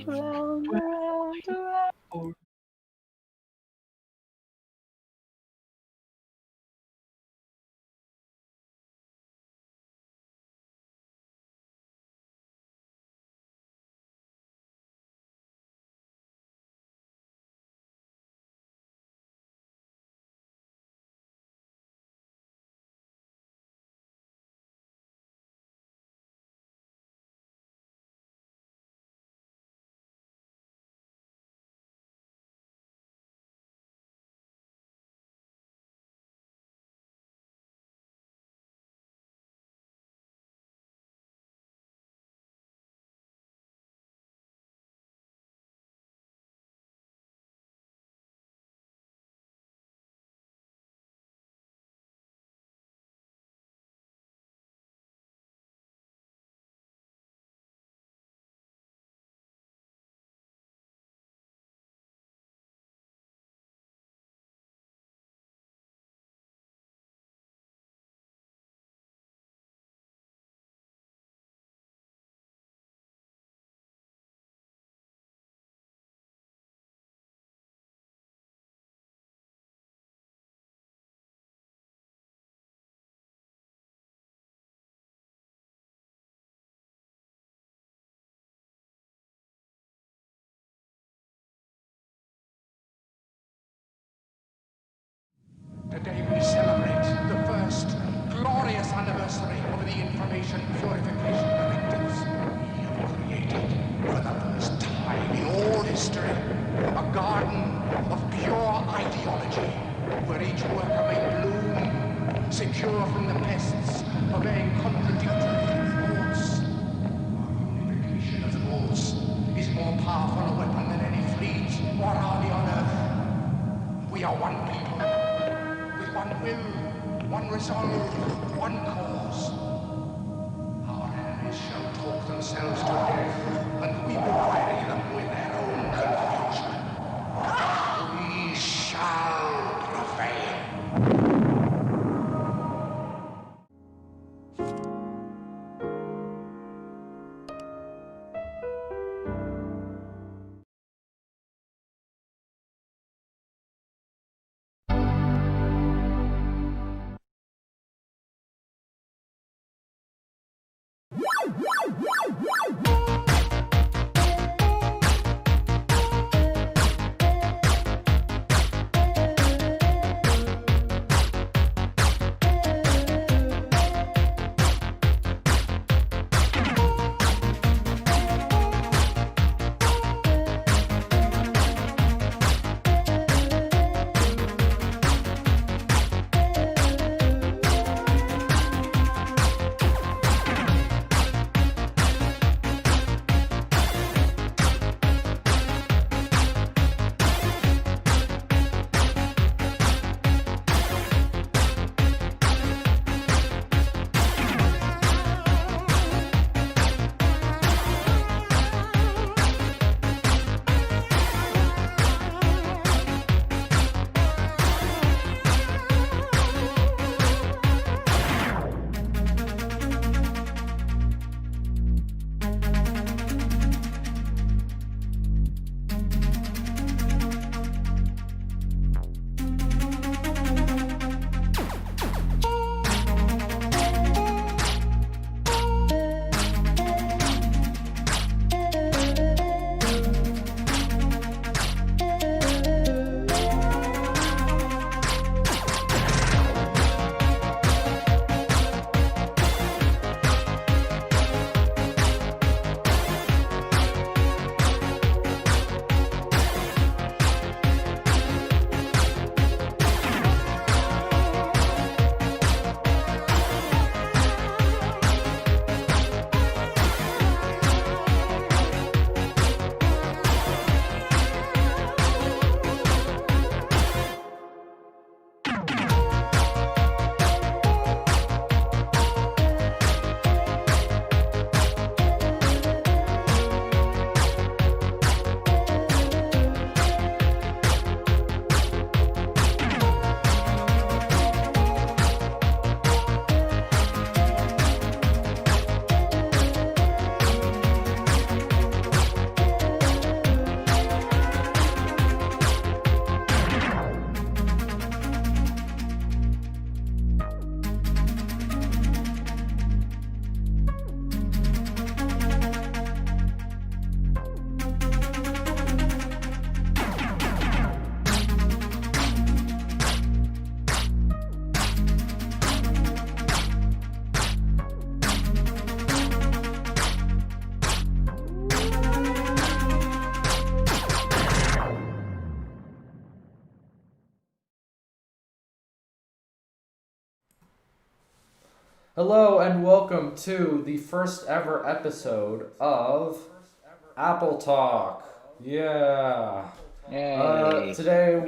Round, 12, around, around. 4. Today we celebrate the first glorious anniversary of the information purification directives. We have created, for the first time in all history, a garden of pure ideology, where each worker may bloom, secure from the pests of a contradictory thoughts. Our unification of the rules is more powerful a weapon than any fleet or army on earth. We are one people, with one will, one resolve, one cause. Our enemies shall talk themselves to death, and we will bury them with their own confusion. We shall prevail. Hello and welcome to the first ever episode of AppleTalk. Yeah. Yay. Today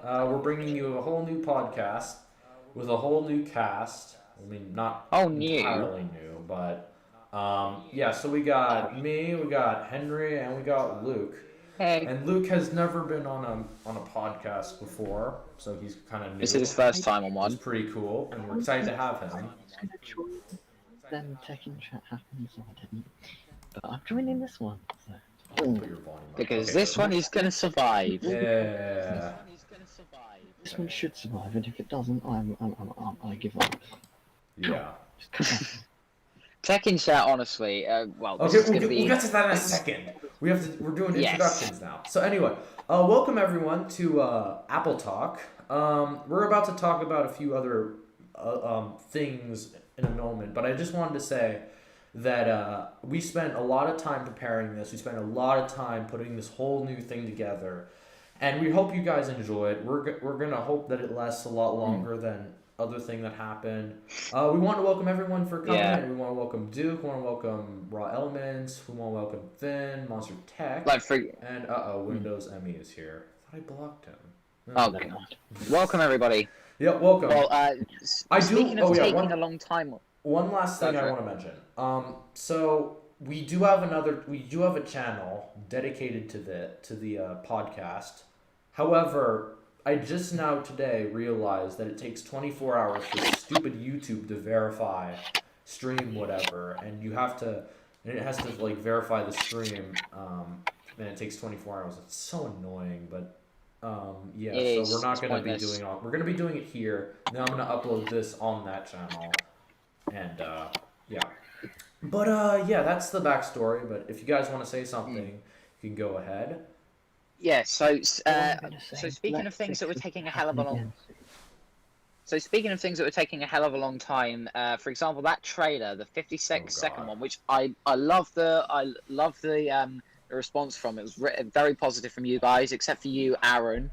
we're bringing you a whole new podcast with a whole new cast. I mean, not Oh, new. entirely new, but yeah. So we got me, we got Henry, and we got Luke. Hey. And Luke has never been on a podcast before, so he's kind of This is new. his first time on It's one. pretty cool, and we're excited to have him. I was gonna join, then Tekken chat happened, so I didn't. But I'm joining this one. So. Put your volume up. Because Okay, this so- one is gonna survive. Yeah. This one should survive, and if it doesn't, I give up. Yeah. Just cut off. Tekken chat, honestly, well, this Okay, is gonna be. we'll get to that in a second. We're doing Yes. introductions now. So anyway, welcome everyone to Apple Talk. We're about to talk about a few other things in a moment, but I just wanted to say that we spent a lot of time preparing this. We spent a lot of time putting this whole new thing together, and we hope you guys enjoy it. We're gonna hope that it lasts a lot longer than other thing that happened. We want to welcome everyone for coming Yeah. in. We want to welcome Duke. We want to welcome Raw Elements. We want to welcome Finn, Monster Tech, Like, and Windows Emmy is here. I thought I blocked him. Oh, Never okay. mind. Welcome, everybody. Yeah, welcome. Well, I do- speaking of oh, yeah, taking one- a long time. One last thing Go for I it. want to mention. So we do have a channel dedicated to the podcast. However, I just now today realized that it takes 24 hours for stupid YouTube to verify stream whatever, and it has to like verify the stream, and it takes 24 hours. It's so annoying, but yeah. It So we're not is gonna be pointless. we're gonna be doing it here. Then I'm gonna upload this on that channel. And yeah, but yeah, that's the backstory. But if you guys want to say something, you can go ahead. Yeah. So, What I'm gonna so say, speaking of let's things that were fix taking it a hell of a happen long. again. So speaking of things that were taking a hell of a long time, for example, that trailer, the 56-second God. one, which I love the response from. It was very positive from you guys, except for you, Aaron.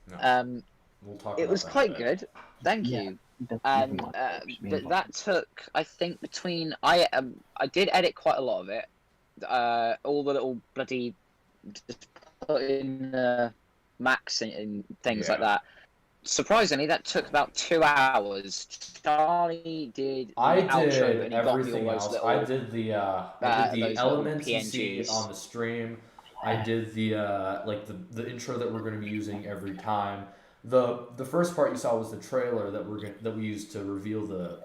No, we'll talk. It about was that quite in a bit. good. Thank Yeah. you. It doesn't And even like me but involved. that took, I think, between I did edit quite a lot of it. All the little bloody just put in max and things like Yeah. that. Surprisingly, that took about 2 hours. Charlie did the I outro did and he got me all everything those else. little. I did the those little elements you see PNGs. on the stream. I did the like the intro that we're going to be using every time. The first part you saw was the trailer that we used to reveal the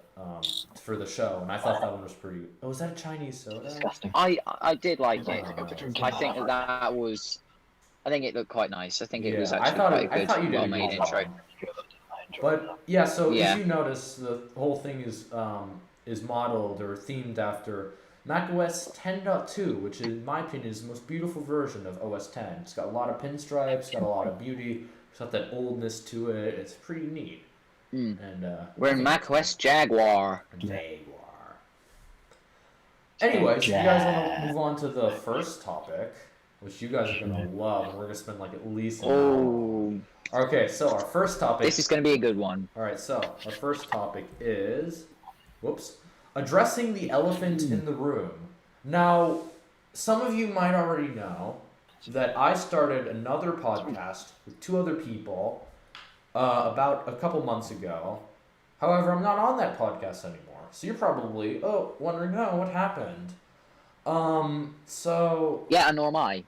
for the show, and I thought that one was pretty. Oh, was that a Chinese soda? Disgusting. I did like it. Yeah. I think that was. I think it looked quite nice. I think it was Yeah, I actually thought quite I a good, thought you did a well-made good intro. job. But yeah, so Yeah. if you notice, the whole thing is modeled or themed after macOS 10.2, which in my opinion is the most beautiful version of OS 10. It's got a lot of pinstripes, got a lot of beauty, it's got that oldness to it. It's pretty neat. Mm. And We're in macOS Jaguar. Jaguar. Anyways, if you guys want to move on to the first topic, which you guys are gonna love, and we're gonna spend like at least an hour. Oh, Okay, so our first topic. this is going to be a good one. All right, so our first topic is, addressing the elephant in the room. Now, some of you might already know that I started another podcast with two other people about a couple months ago. However, I'm not on that podcast anymore, so you're probably wondering, what happened? So Yeah, and nor am I.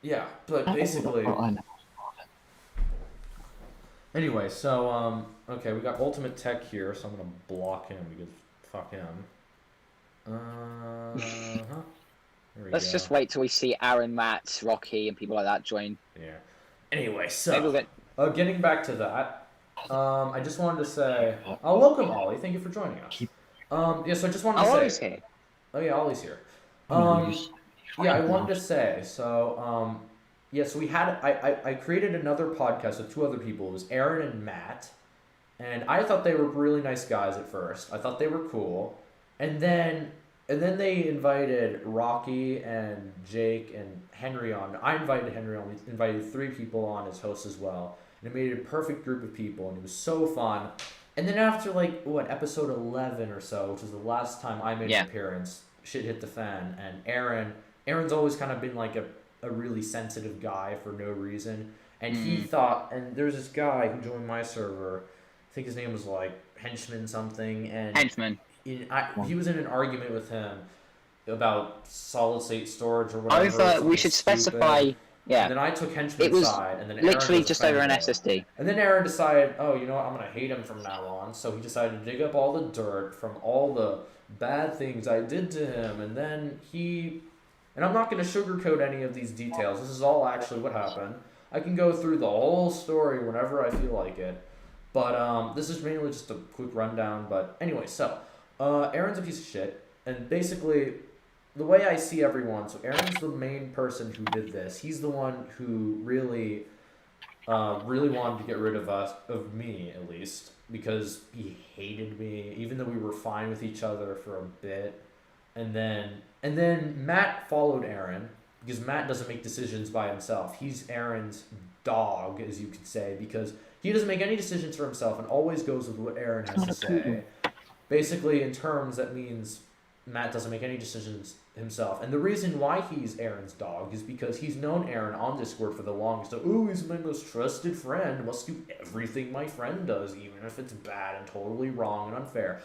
yeah, but basically. Oh, I know. Anyway, so okay, we got Ultimate Tech here, so I'm gonna block him because fuck him. There we Let's go. just wait till we see Aaron, Matt, Rocky, and people like that join. Yeah. Anyway, Maybe so we'll get. getting back to that, I just wanted to say, welcome Ollie. Thank you for joining us. Yeah, so I just wanted to Oh, say. Ollie's here. Oh yeah, Ollie's here. You Yeah, I wanted to say, so yeah, so I created another podcast with two other people. It was Aaron and Matt, and I thought they were really nice guys at first. I thought they were cool, and then they invited Rocky and Jake and Henry on. I invited Henry on. We invited three people on as hosts as well, and it made a perfect group of people, and it was so fun. And then after like what episode 11 or so, which was the last time I made an appearance, shit hit the fan, and Aaron's always kind of been like a really sensitive guy for no reason, and he thought, and there's this guy who joined my server, I think his name was like Henchman something, and he was in an argument with him about solid state storage or whatever. I thought we should specify. Yeah. And then I took Henchman's side, and then literally Aaron just over an SSD. And then Aaron decided, oh, you know what, I'm gonna hate him from now on. So he decided to dig up all the dirt from all the bad things I did to him, and then and I'm not gonna sugarcoat any of these details. This is all actually what happened. I can go through the whole story whenever I feel like it, but this is mainly just a quick rundown. But anyway, so Aaron's a piece of shit, and basically, the way I see everyone, so Aaron's the main person who did this. He's the one who really wanted to get rid of me at least, because he hated me, even though we were fine with each other for a bit. And then Matt followed Aaron, because Matt doesn't make decisions by himself. He's Aaron's dog, as you could say, because he doesn't make any decisions for himself and always goes with what Aaron has to say. Basically, in terms, that means Matt doesn't make any decisions himself. And the reason why he's Aaron's dog is because he's known Aaron on Discord for the longest. So, ooh, he's my most trusted friend. Must do everything my friend does, even if it's bad and totally wrong and unfair.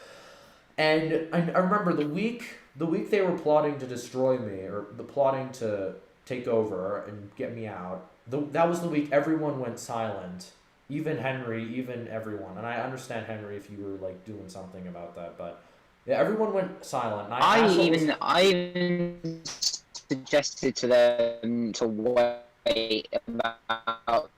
And I remember the week they were plotting to destroy me, or the plotting to take over and get me out, that was the week everyone went silent. Even Henry, even everyone. And I understand, Henry, if you were like doing something about that, but yeah, everyone went silent. And I even suggested to them to wait about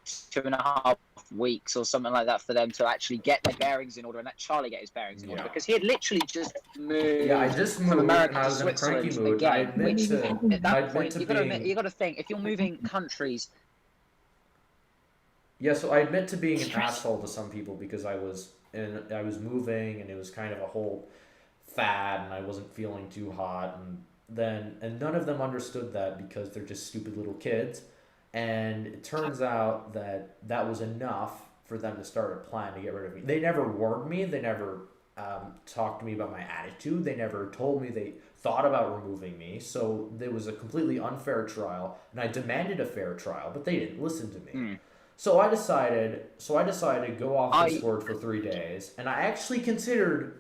2.5 weeks or something like that for them to actually get their bearings in order, and let Charlie get his bearings in order, because he had literally just moved. Yeah, I just moved from America and I to was in a cranky Switzerland mood. again. At that point, you got to think, if you're moving countries. Yeah, so I admit to being an asshole to some people, because I was moving, and it was kind of a whole fad, and I wasn't feeling too hot, and none of them understood that, because they're just stupid little kids, and it turns out that was enough for them to start a plan to get rid of me. They never warned me. They never talked to me about my attitude. They never told me they thought about removing me. So there was a completely unfair trial, and I demanded a fair trial, but they didn't listen to me. So I decided to go off Discord for 3 days, and I actually considered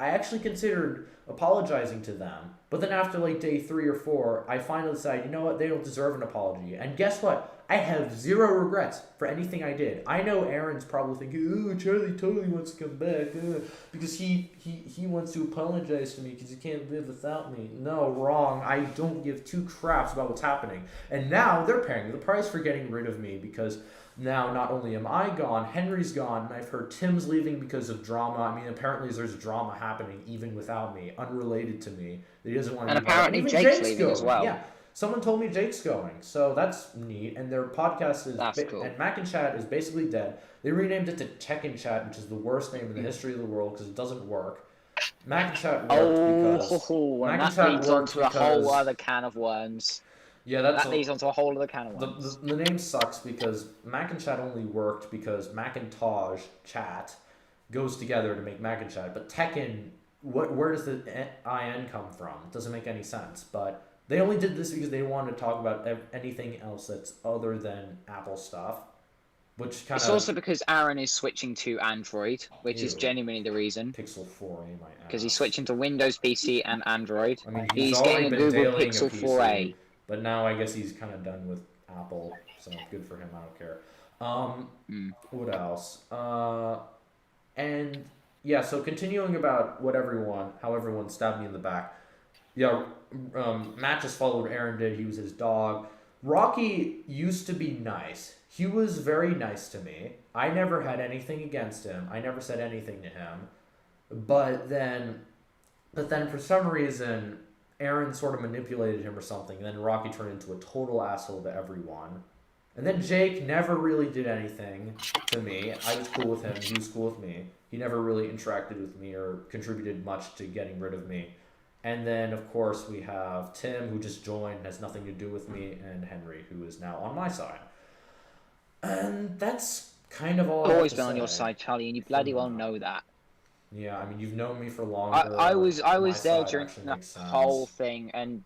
apologizing to them. But then after like day 3 or 4, I finally decided, you know what, they don't deserve an apology. And guess what? I have zero regrets for anything I did. I know Aaron's probably thinking, oh, Charlie totally wants to come back, because he wants to apologize to me because he can't live without me. No, wrong. I don't give two craps about what's happening. And now they're paying the price for getting rid of me, because now not only am I gone, Henry's gone, and I've heard Tim's leaving because of drama. I mean, apparently there's drama happening even without me, unrelated to me, that he doesn't want to be. And apparently Jake's leaving going as well. Yeah. Someone told me Jake's going, so that's neat. And their podcast is cool. And Mac and Chat is basically dead. They renamed it to Tech and Chat, which is the worst name in the history of the world because it doesn't work. Mac and Chat worked because Mac and Chat leads onto a whole other can of worms. Yeah, that leads onto a whole other can of worms. The name sucks because Mac and Chat only worked because Macintosh Chat goes together to make Mac and Chat, but Tekken, where does the IN come from? It doesn't make any sense, but they only did this because they wanted to talk about anything else that's other than Apple stuff, which kind of... It's also because Aaron is switching to Android, which is genuinely the reason. Pixel 4a, my ass. Because he's switching to Windows PC and Android. I mean, he's getting a Google Pixel 4a. But now I guess he's kind of done with Apple, so good for him, I don't care. What else? And, yeah, so continuing about how everyone stabbed me in the back. Yeah, Matt just followed Aaron did. He was his dog. Rocky used to be nice. He was very nice to me. I never had anything against him. I never said anything to him. But then for some reason, Aaron sort of manipulated him or something. And then Rocky turned into a total asshole to everyone. And then Jake never really did anything to me. I was cool with him. He was cool with me. He never really interacted with me or contributed much to getting rid of me. And then, of course, we have Tim, who just joined, has nothing to do with me, and Henry, who is now on my side. And that's kind of all I've always been on your side, Charlie, and you bloody well know that. Yeah, I mean, you've known me for I, longer. I was I My was there side during actually the makes whole sense. thing, and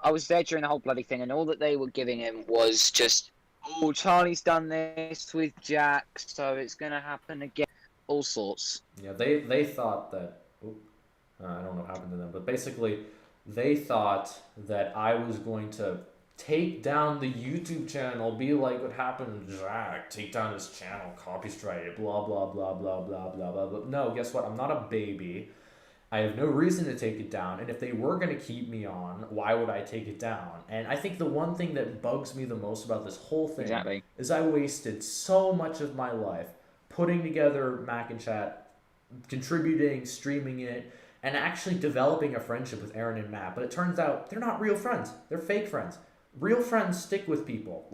I was there during the whole bloody thing, and all that they were giving him was just, oh, Charlie's done this with Jack, so it's gonna happen again. All sorts. Yeah, they thought that. I don't know what happened to them, but basically, they thought that I was going to take down the YouTube channel, be like what happened to Jack, take down his channel, copy strike it, blah blah blah blah blah blah blah blah. No, guess what? I'm not a baby. I have no reason to take it down, and if they were going to keep me on, why would I take it down? And I think the one thing that bugs me the most about this whole thing Exactly. is I wasted so much of my life putting together Mac and Chat, contributing, streaming it, and actually developing a friendship with Aaron and Matt. But it turns out they're not real friends. They're fake friends. Real friends stick with people.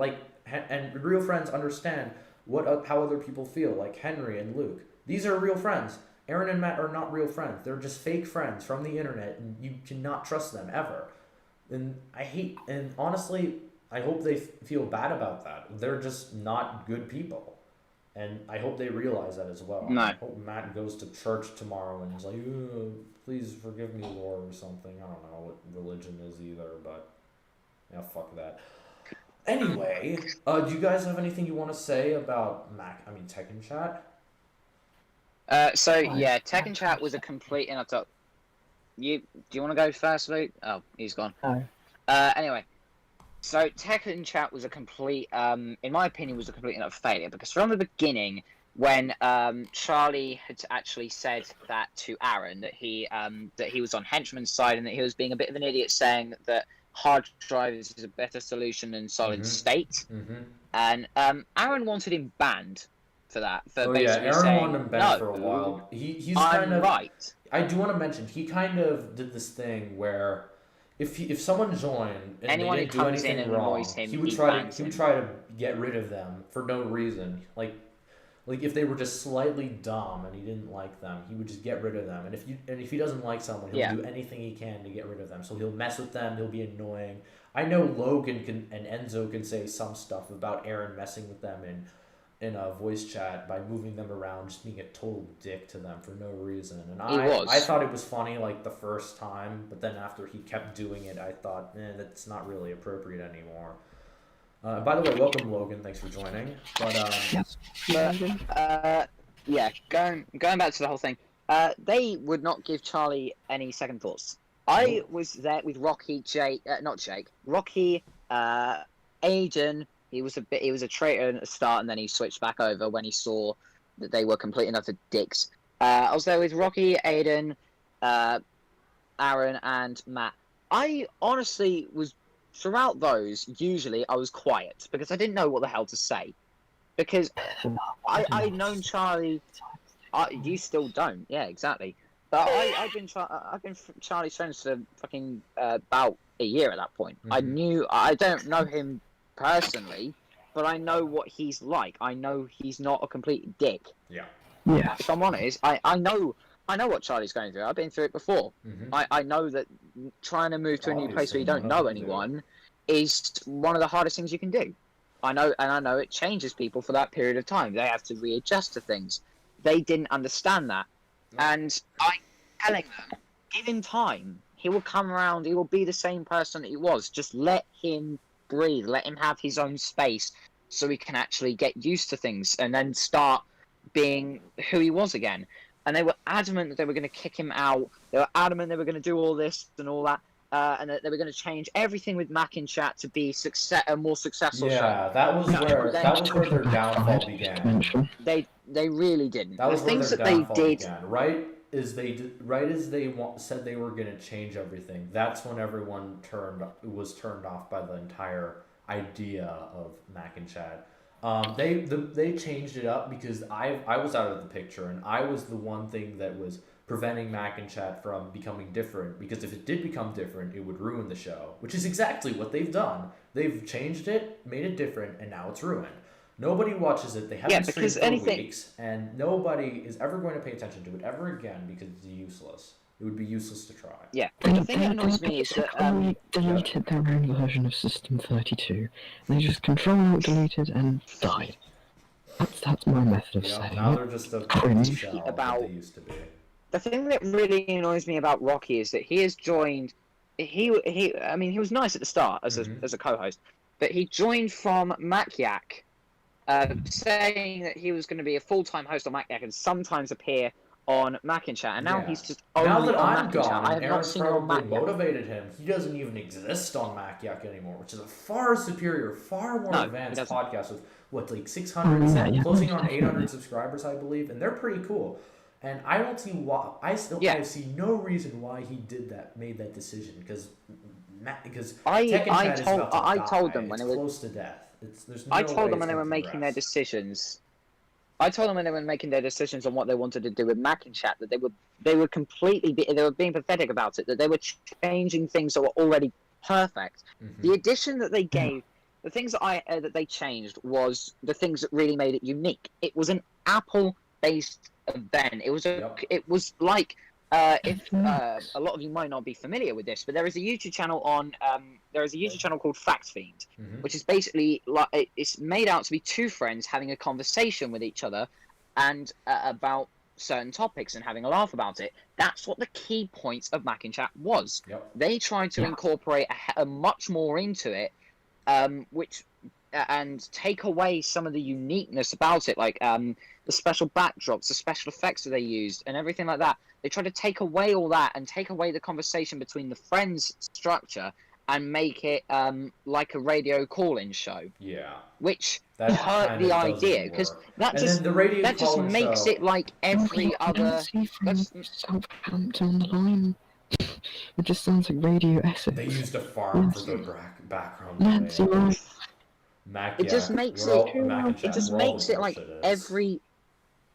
And real friends understand how other people feel, like Henry and Luke. These are real friends. Aaron and Matt are not real friends. They're just fake friends from the internet, and you cannot trust them ever. And honestly, I hope they feel bad about that. They're just not good people. And I hope they realize that as well. No. I hope Matt goes to church tomorrow and is like, please forgive me, Lord, or something. I don't know what religion is either, but yeah, fuck that. Anyway, do you guys have anything you want to say about Tekken Chat? So yeah, Tekken Chat was a complete and utter. Do you want to go first, Luke? Oh, he's gone. No. Anyway, so Tekken Chat was a complete, in my opinion, was a complete and utter failure because from the beginning, when Charlie had actually said that to Aaron that he was on Henchman's side and that he was being a bit of an idiot, saying that hard drives is a better solution than solid state, and Aaron wanted him banned for that. For basically Aaron saying, wanted him banned for a while. He's kind of right. I do want to mention he kind of did this thing where if someone joined and Anyone they who didn't do comes in anything and wrong, annoys him, he would he try bans to him. get rid of them for no reason. Like if they were just slightly dumb and he didn't like them, he would just get rid of them. And if he doesn't like someone, he'll do anything he can to get rid of them. So he'll mess with them. He'll be annoying. I know Logan and Enzo can say some stuff about Aaron messing with them in a voice chat by moving them around, just being a total dick to them for no reason. And I thought it was funny like the first time, but then after he kept doing it, I thought, that's not really appropriate anymore. By the way, welcome Logan. Thanks for joining. Yeah, going back to the whole thing. They would not give Charlie any second thoughts. I was there with Rocky, Rocky, Aiden. He was a traitor at the start, and then he switched back over when he saw that they were complete and utter dicks. I was there with Rocky, Aiden, Aaron, and Matt. I honestly was, throughout those, usually I was quiet because I didn't know what the hell to say. Because I'd known Charlie. You still don't, yeah, exactly. But I've been Charlie's friends for fucking about a year at that point. I don't know him personally, but I know what he's like. I know he's not a complete dick. Yeah. If I'm honest, I know what Charlie's going through. I've been through it before. I know that trying to move to a new place where you don't know anyone is one of the hardest things you can do. I know it changes people for that period of time. They have to readjust to things. They didn't understand that. And I'm telling them, give him time. He will come around. He will be the same person that he was. Just let him breathe. Let him have his own space so he can actually get used to things and then start being who he was again. And they were adamant that they were going to kick him out. They were adamant they were going to do all this and all that. And that they were going to change everything with Mac and Chat to be a more successful show. Yeah, that was where their downfall began. They really didn't. That was the things where their that downfall they did. began. Right as they said they were going to change everything. That's when everyone was turned off by the entire idea of Mac and Chat. They changed it up because I was out of the picture and I was the one thing that was preventing Mac and Chat from becoming different, because if it did become different, it would ruin the show, which is exactly what they've done. They've changed it, made it different, and now it's ruined. Nobody watches it. They haven't streamed for weeks, and nobody is ever going to pay attention to it ever again because it's useless. It would be useless to try. Yeah, the thing that annoys me is that they deleted their own version of System 32. They just Control-Alt-deleted and died. That's my method of Yeah, saying now it. they're just a Cringe. shell that About- they used to be. The thing that really annoys me about Rocky is that he has joined. I mean, he was nice at the start as a co-host, but he joined from Macyak, saying that he was going to be a full-time host on Macyak and sometimes appear on Mac and Chat, and now he's just only now that on I'm Mac and Chat. gone, I have Aaron not seen him on probably Macyak. motivated him. He doesn't even exist on MacYak anymore, which is a far superior, far more advanced podcast with like 600, closing on 800 subscribers, I believe, and they're pretty cool. And I don't see why. I see no reason why he made that decision because I told them when it's it was close to death. There's no I told way them it's when they were gonna making their progress. decisions. I told them when they were making their decisions on what they wanted to do with Mac and Chat that they were being pathetic about it. That they were changing things that were already perfect. The addition that they gave, the things that they changed was the things that really made it unique. It was an Apple-based event. It was like. If a lot of you might not be familiar with this, but there is a YouTube channel called Fact Fiend, which is basically like it's made out to be two friends having a conversation with each other and about certain topics and having a laugh about it. That's what the key points of Mac and Chat was. They tried to incorporate a much more into it, and take away some of the uniqueness about it, like the special backdrops, the special effects that they used, and everything like that. They tried to take away all that and take away the conversation between the friends structure and make it like a radio call-in show. Yeah. Which That hurt the idea because that just makes it like every other. Southampton on the line. It just sounds like Radio Essex. They used a farm for the background. Nancy Ryan. It just makes it like every.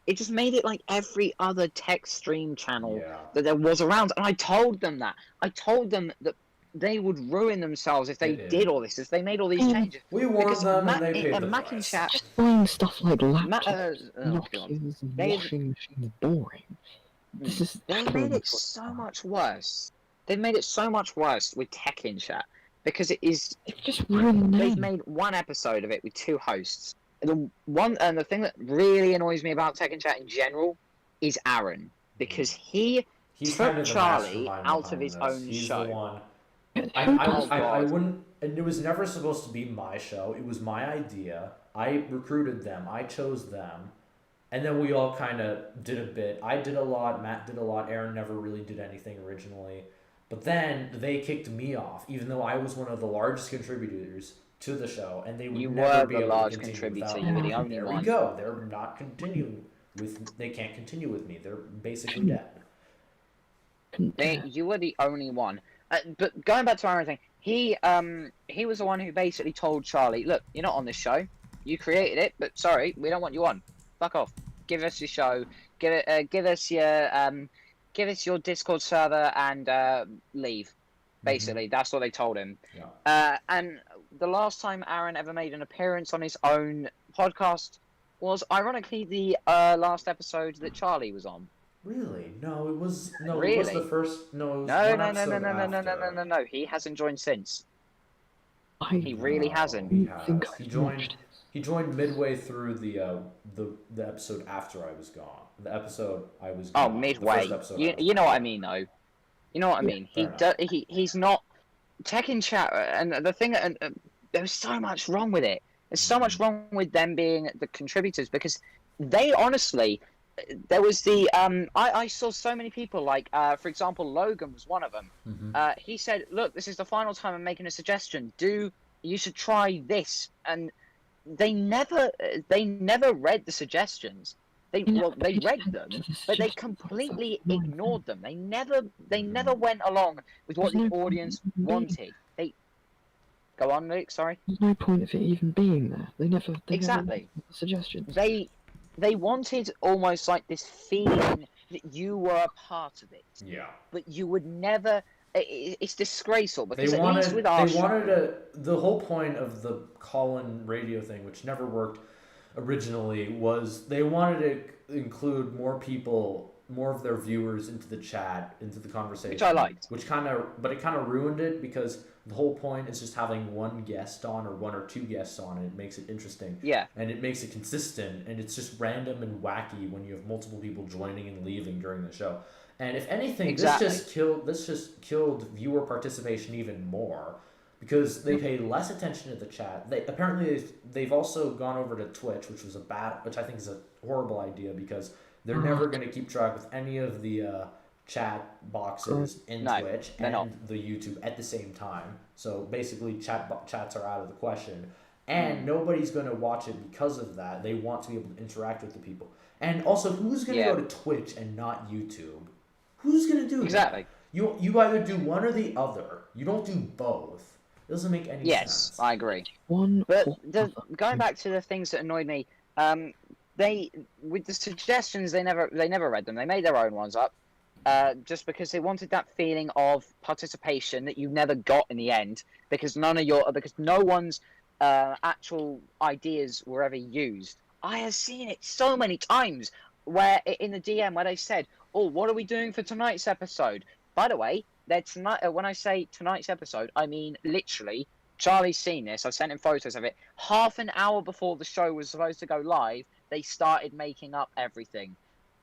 It just made it like every other tech stream channel that there was around, and I told them that. I told them that they would ruin themselves if they did all this, if they made all these changes. We warned them, and they paid the price. Chat, just buying stuff like laptops, Nokias, and washing machines boring. They made it so much worse. They've made it so much worse with Tech in Chat because it's just ruined the name. They've made one episode of it with two hosts. And the thing that really annoys me about Tech and Chat in general is Aaron, because he's took kind of Charlie out of his own He's show. The one. I wouldn't, and it was never supposed to be my show. It was my idea. I recruited them. I chose them, and then we all kind of did a bit. I did a lot. Matt did a lot. Aaron never really did anything originally, but then they kicked me off, even though I was one of the largest contributors to the show, and they would never be able to continue without me. You were the only one. There we go. They're not continuing with. They can't continue with me. They're basically dead. You were the only one. But going back to our thing, he was the one who basically told Charlie, "Look, you're not on this show. You created it, but sorry, we don't want you on. Fuck off. Give us your show. Give us your Discord server and leave." Basically, that's what they told him. Yeah. And the last time Aaron ever made an appearance on his own podcast was ironically the last episode that Charlie was on. Really? No, it was no. Really? It was the first. No, it was No. after. He hasn't joined since. He No, really hasn't. He has. He joined midway through the episode after I was gone. The episode I was gone. Oh, midway. You know what I mean, though. You know what I mean. He's not Tech in Chat, and the thing. And there was so much wrong with it. There's so much wrong with them being the contributors because they honestly. There was the I saw so many people like for example Logan was one of them. He said, "Look, this is the final time I'm making a suggestion. You should try this." And they never read the suggestions. They read them, but they completely ignored them. They never went along with what the audience wanted. They go on, Luke. Sorry. There's no point of it even being there. They never exactly the suggestions. They wanted almost like this feeling that you were a part of it. Yeah. But you would never. It's disgraceful because They wanted the whole point of the call-in radio thing, which never worked originally, was they wanted to include more people, more of their viewers into the chat, into the conversation. Which I liked. But it kind of ruined it because the whole point is just having one guest on or one or two guests on, and it makes it interesting. Yeah. And it makes it consistent, and it's just random and wacky when you have multiple people joining and leaving during the show. And if anything, Exactly. this just killed viewer participation even more because they pay less attention to the chat. They've also gone over to Twitch, which I think is a horrible idea because they're never going to keep track with any of the chat boxes in No, Twitch they're and not. the YouTube at the same time. So basically, chats are out of the question, and nobody's going to watch it because of that. They want to be able to interact with the people. And also, who's going to Yeah. go to Twitch and not YouTube? Who's going to do Exactly. that? You either do one or the other. You don't do both. It doesn't make any Yes, sense. I agree. One But or the, other. going back to the things that annoyed me, they with the suggestions they never read them. They made their own ones up, just because they wanted that feeling of participation that you never got in the end because no one's actual ideas were ever used. I have seen it so many times where in the DM where they said, "Oh, what are we doing for tonight's episode?" By the way, tonight. When I say tonight's episode, I mean literally. Charlie's seen this. I've sent him photos of it. Half an hour before the show was supposed to go live, they started making up everything.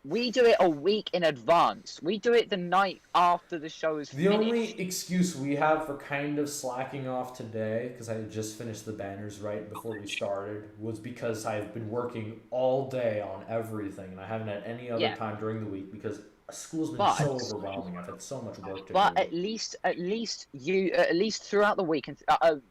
We do it a week in advance. We do it the night after the show is The finished. only excuse we have for kind of slacking off today, because I had just finished the banners right before we started, was because I've been working all day on everything, and I haven't had any other time during the week because school's been so overwhelming. I've had so much work to do. But at least throughout the week, and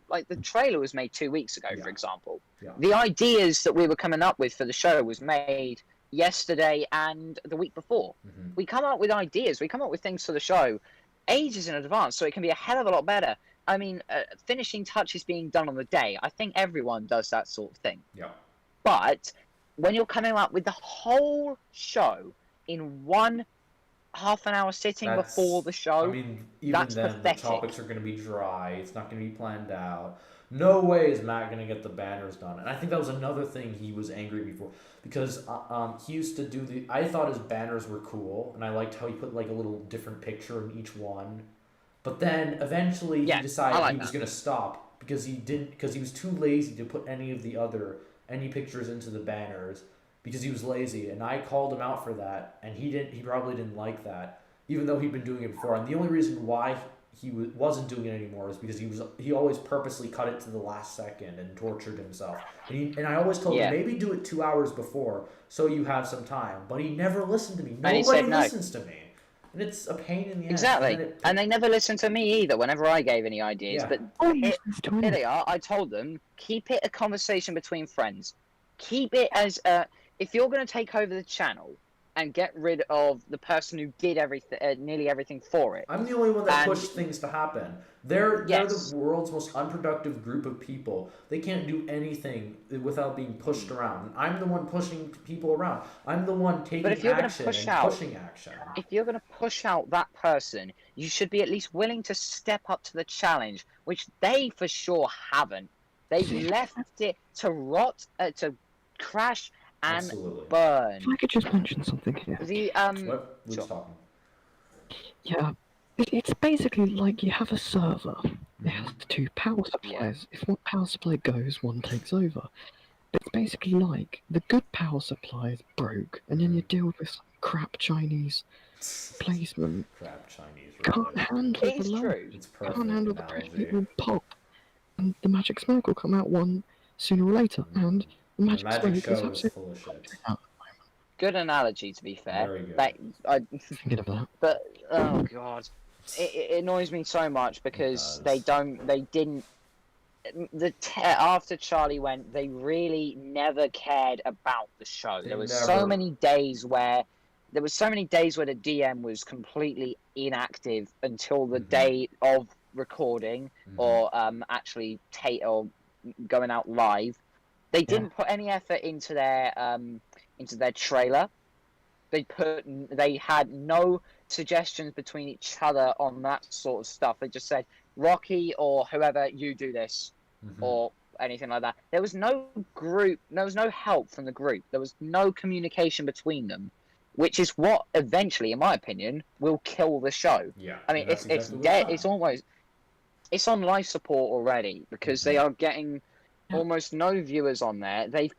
like the trailer was made 2 weeks ago, for example. Yeah. The ideas that we were coming up with for the show was made yesterday and the week before. Mm-hmm. We come up with ideas. We come up with things for the show ages in advance, so it can be a hell of a lot better. I mean, finishing touches being done on the day. I think everyone does that sort of thing. Yeah. But when you're coming up with the whole show in one half an hour sitting before the show, I mean, even that's then, pathetic. the topics are going to be dry. It's not going to be planned out. No way is Matt going to get the banners done. And I think that was another thing he was angry before. Because he used to do I thought his banners were cool. And I liked how he put like a little different picture in each one. But then eventually he decided he was going to stop. Because he was too lazy to put any pictures into the banners. Because he was lazy, and I called him out for that, and he probably didn't like that, even though he'd been doing it before. And the only reason why he wasn't doing it anymore is because he always purposely cut it to the last second and tortured himself. And I always told him, maybe do it 2 hours before so you have some time. But he never listened to me. Nobody listens to me. And it's a pain in the ass. Exactly. And they never listened to me either whenever I gave any ideas. Yeah. But here they are. I told them, keep it a conversation between friends. Keep it as if you're going to take over the channel and get rid of the person who did everything, nearly everything for it. I'm the only one that pushed things to happen. They're the world's most unproductive group of people. They can't do anything without being pushed around. I'm the one pushing people around. I'm the one taking action and pushing action. If you're going to push out that person, you should be at least willing to step up to the challenge, which they for sure haven't. They've left it to rot, to crash and burn. If I could just mention something here. What? Who's talking? Yeah, it's basically like you have a server. It has two power supplies. If one power supply goes, one takes over. It's basically like the good power supply is broke, and then you deal with some crap Chinese placement. Crap Chinese. Can't handle the load. Can't handle the pressure. It will pop, and the magic smoke will come out one sooner or later, and the magic smoke is absolutely full of shit. Good analogy, to be fair. Very good. Thinking of that. But oh god, it annoys me so much because after Charlie went, they really never cared about the show. There was so many days where the DM was completely inactive until the day of recording or actually going out live. They didn't put any effort into their trailer. They had no suggestions between each other on that sort of stuff. They just said, Rocky or whoever, you do this, or anything like that. There was no help from the group. There was no communication between them, which is what eventually, in my opinion, will kill the show. Yeah. I mean, it's dead. It's almost it's on life support already because they are getting Yeah. almost no viewers on there. They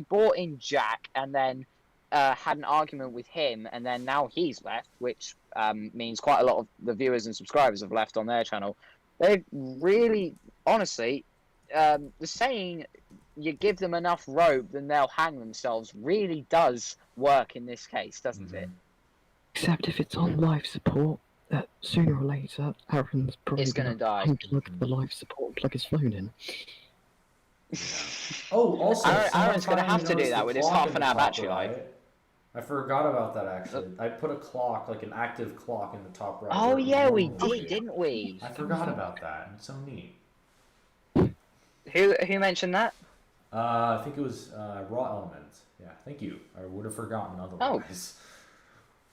brought in Jack and then had an argument with him, and then now he's left, which means quite a lot of the viewers and subscribers have left on their channel. They've really, honestly, the saying "you give them enough rope, then they'll hang themselves" really does work in this case, doesn't it? Except if it's on life support, sooner or later, Aaron's probably It's gonna die. unplug the life support and plug his phone in. Oh, also, Aaron's gonna finally have to do noticed that the with his clock half in an the hour top battery right. life. I forgot about that actually. I put a clock, like an active clock, in the top right. Oh where it yeah, we normally would did, be. didn't we? I forgot about that. It's so neat. Who mentioned that? I think it was Raw Elements. Yeah, thank you. I would have forgotten otherwise.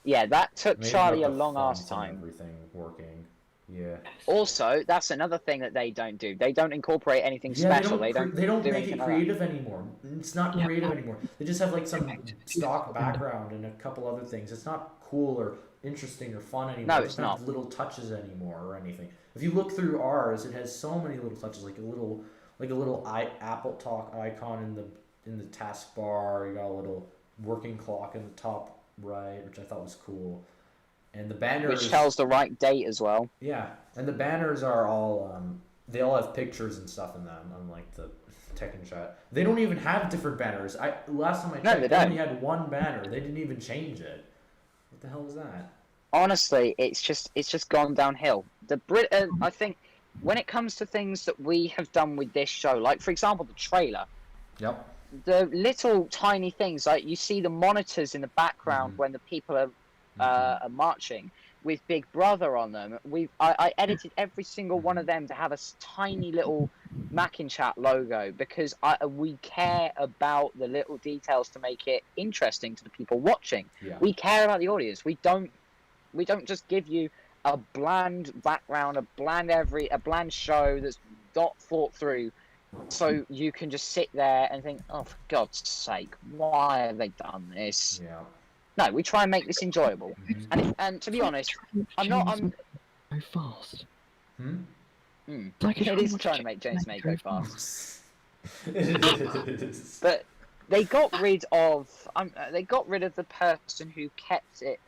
Yeah, that took Maybe Charlie a about the long ass fonts and time. Everything working. Yeah. Also, that's another thing that they don't do. They don't incorporate anything special. They don't They don't do make anything it like that. creative anymore. It's not Yeah. creative anymore. They just have like some Effectively, stock yeah. background and a couple other things. It's not cool or interesting or fun anymore. No, It it's doesn't have not. little touches anymore or anything. If you look through ours, it has so many little touches, like a little AppleTalk icon in the taskbar. You got a little working clock in the top right, which I thought was cool. And the banners, Which tells the right date as well. yeah, and the banners are all they all have pictures and stuff in them, unlike the Tekken Chat. They don't even have different banners. Last time I checked, they they only don't. had one banner. They didn't even change it. What the hell is that? Honestly, it's just gone downhill. I think when it comes to things that we have done with this show, like for example the trailer, Yep. the little tiny things like you see the monitors in the background when the people are marching with Big Brother on them. I edited every single one of them to have a tiny little Macinchat logo because we care about the little details to make it interesting to the people watching. Yeah. We care about the audience. We don't just give you a bland background, a bland show that's not thought through, so you can just sit there and think, oh, for God's sake, why have they done this? Yeah. No, we try and make this enjoyable. And to be honest, I'm Go fast. it is trying to make James May go fast. It is. But they got rid of the person who kept it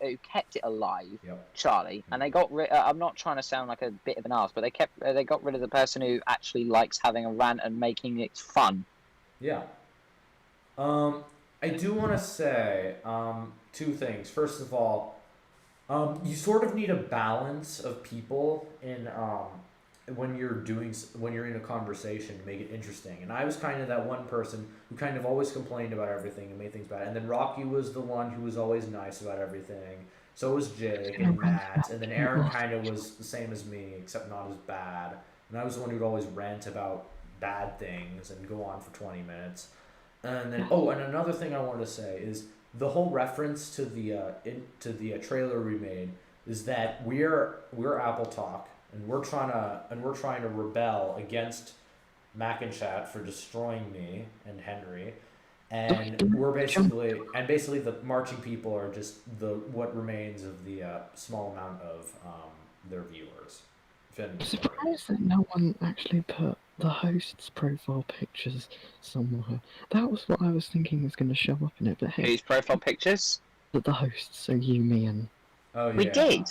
alive, Yep. Charlie, and they got rid. I'm not trying to sound like a bit of an arse, but they got rid of the person who actually likes having a rant and making it fun. Yeah. I do want to say two things. First of all, you sort of need a balance of people in when you're in a conversation to make it interesting. And I was kind of that one person who kind of always complained about everything and made things bad. And then Rocky was the one who was always nice about everything. So was Jake and Matt. And then Aaron kind of was the same as me, except not as bad. And I was the one who'd always rant about bad things and go on for 20 minutes. And then and another thing I wanted to say is the whole reference to the trailer we made is that we're AppleTalk and we're trying to rebel against Macinchat for destroying me and Henry, and we're basically the marching people are just what remains of the small amount of their viewers. I'm surprised that no one actually put the host's profile pictures somewhere. That was what I was thinking was going to show up in it, but hey, Whose profile pictures? the hosts, so you, me, and... Oh yeah. We did.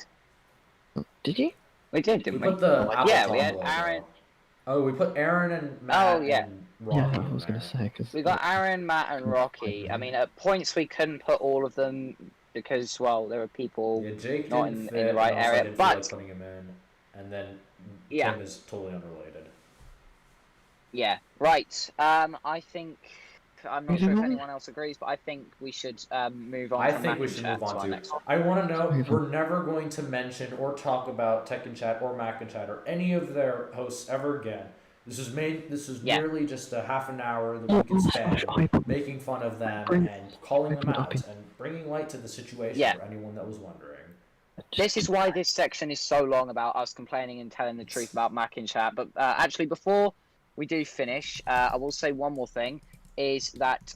Did you? We did, didn't we? Put the Yeah, AppleTalk we had logo. Aaron. Oh, we put Aaron and Matt. Oh, yeah. And Rocky Yeah, I in was going there. to say, because... We got Aaron, Matt, and Rocky. I mean, at points we couldn't put all of them because, well, there were people Yeah, Jake not didn't in fit, the right and also I area. didn't feel like But putting him in, and then Yeah. Tim is totally unrelated. yeah, right. I think I'm not sure if Mhm. anyone else agrees, but I think we should move on. I from think we Mac should and move Chat on our to. next one. I want to know Move we're never going to mention or talk about Tekken Chat or Macinchat or any of their hosts ever again. This is Yeah. merely just a half an hour that we can spend making fun of them and calling them out and bringing light to the situation Yeah. for anyone that was wondering. This is why this section is so long about us complaining and telling the truth about Mac and Chat. But actually, before we do finish, I will say one more thing: is that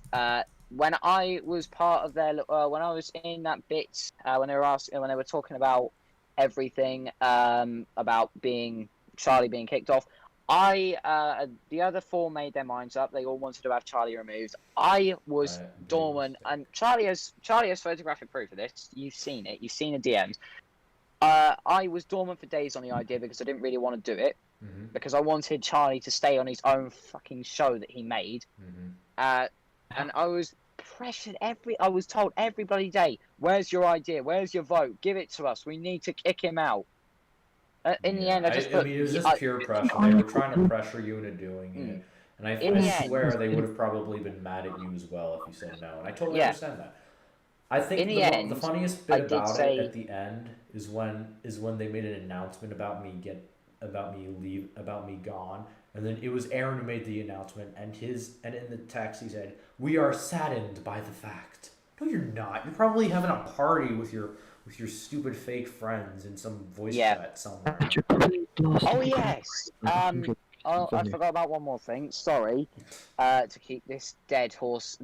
when I was part of their, when I was in that bit, when they were talking about everything about Charlie being kicked off. The other four made their minds up. They all wanted to have Charlie removed. I was dormant, and Charlie has photographic proof of this. You've seen it. You've seen the DMs. I was dormant for days on the idea because I didn't really want to do it, because I wanted Charlie to stay on his own fucking show that he made. And I was pressured I was told every bloody day, "Where's your idea? Where's your vote? Give it to us. We need to kick him out." In the end, I mean, it was just pure pressure. They were trying to pressure you into doing it. And I swear they would have probably been mad at you as well if you said no. And I totally understand that. I think the funniest bit about it at the end is when they made an announcement about me gone, and then it was Aaron who made the announcement, and in the text he said, "We are saddened by the fact." No, you're not. You're probably having a party with your stupid fake friends in some voice chat somewhere. Oh yes. I forgot about one more thing. Sorry, to keep this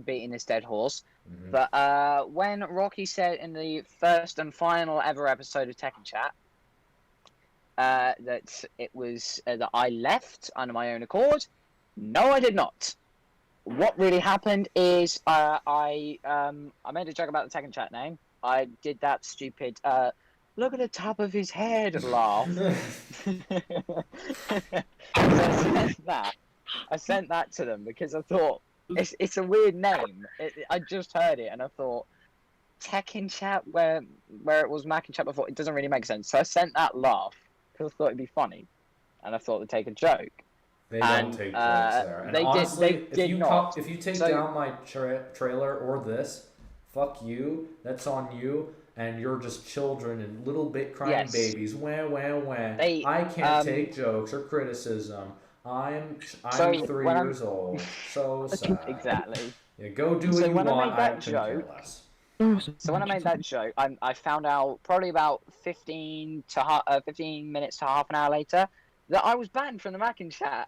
beating this dead horse. But when Rocky said in the first and final ever episode of Tekken Chat that it was that I left under my own accord, no, I did not. What really happened is I made a joke about the Tekken Chat name. I did that stupid look at the top of his head laugh. I sent that to them because I thought it's a weird name. I just heard it and I thought Tekken Chat where it was Mac and Chat before, it doesn't really make sense. So I sent that laugh because I thought it'd be funny, and I thought they'd take a joke. They don't take jokes there. And honestly, if you take down my trailer or this, fuck you. That's on you. And you're just children and little crying babies. Wah, wah, wah. I can't take jokes or criticism. I'm 3 years old. So sad. Exactly. Yeah, go do what you want. I couldn't care less. So when I made that joke, I found out probably about 15 minutes to half an hour later that I was banned from the Tekken Chat.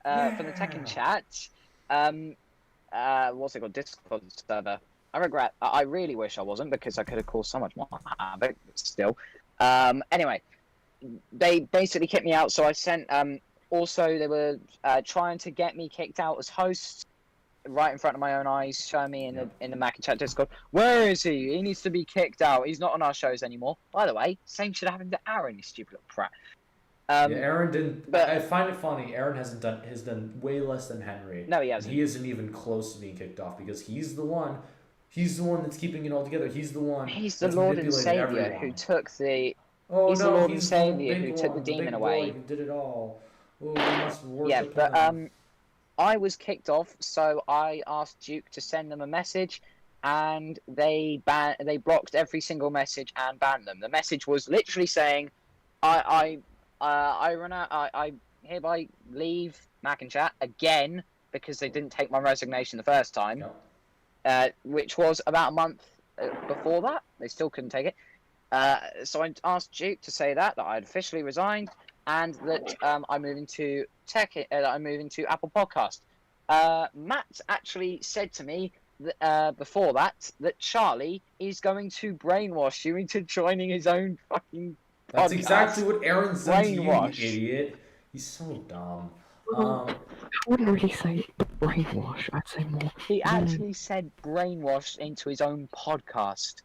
What's it called? Discord server. I regret. I really wish I wasn't, because I could have caused so much more havoc. But still, anyway, they basically kicked me out. So I sent. Also, they were trying to get me kicked out as host, right in front of my own eyes, showing me in the Mac and Chat Discord. Where is he? He needs to be kicked out. He's not on our shows anymore. By the way, same shit happened to Aaron, you stupid little prat. Aaron didn't. But I find it funny. Aaron has done way less than Henry. No, he hasn't. He isn't even close to being kicked off because he's the one. He's the one that's keeping it all together. He's the one. He's the Lord and Savior who took the. He's the Lord and Savior who took the demon away. Who did it all. Ooh, we must worship but I was kicked off, so I asked Duke to send them a message, and they blocked every single message and banned them. The message was literally saying, I hereby leave Mac and Chat again because they didn't take my resignation the first time. Yep. Which was about a month before that. They still couldn't take it. So I asked Duke to say that I had officially resigned, and that I'm moving to I'm moving to Apple Podcast. Matt actually said to me before that Charlie is going to brainwash you into joining his own fucking podcast. That's exactly what Aaron said to you, you idiot. He's so dumb. I wouldn't really say brainwash. I'd say more. He actually said brainwashed into his own podcast.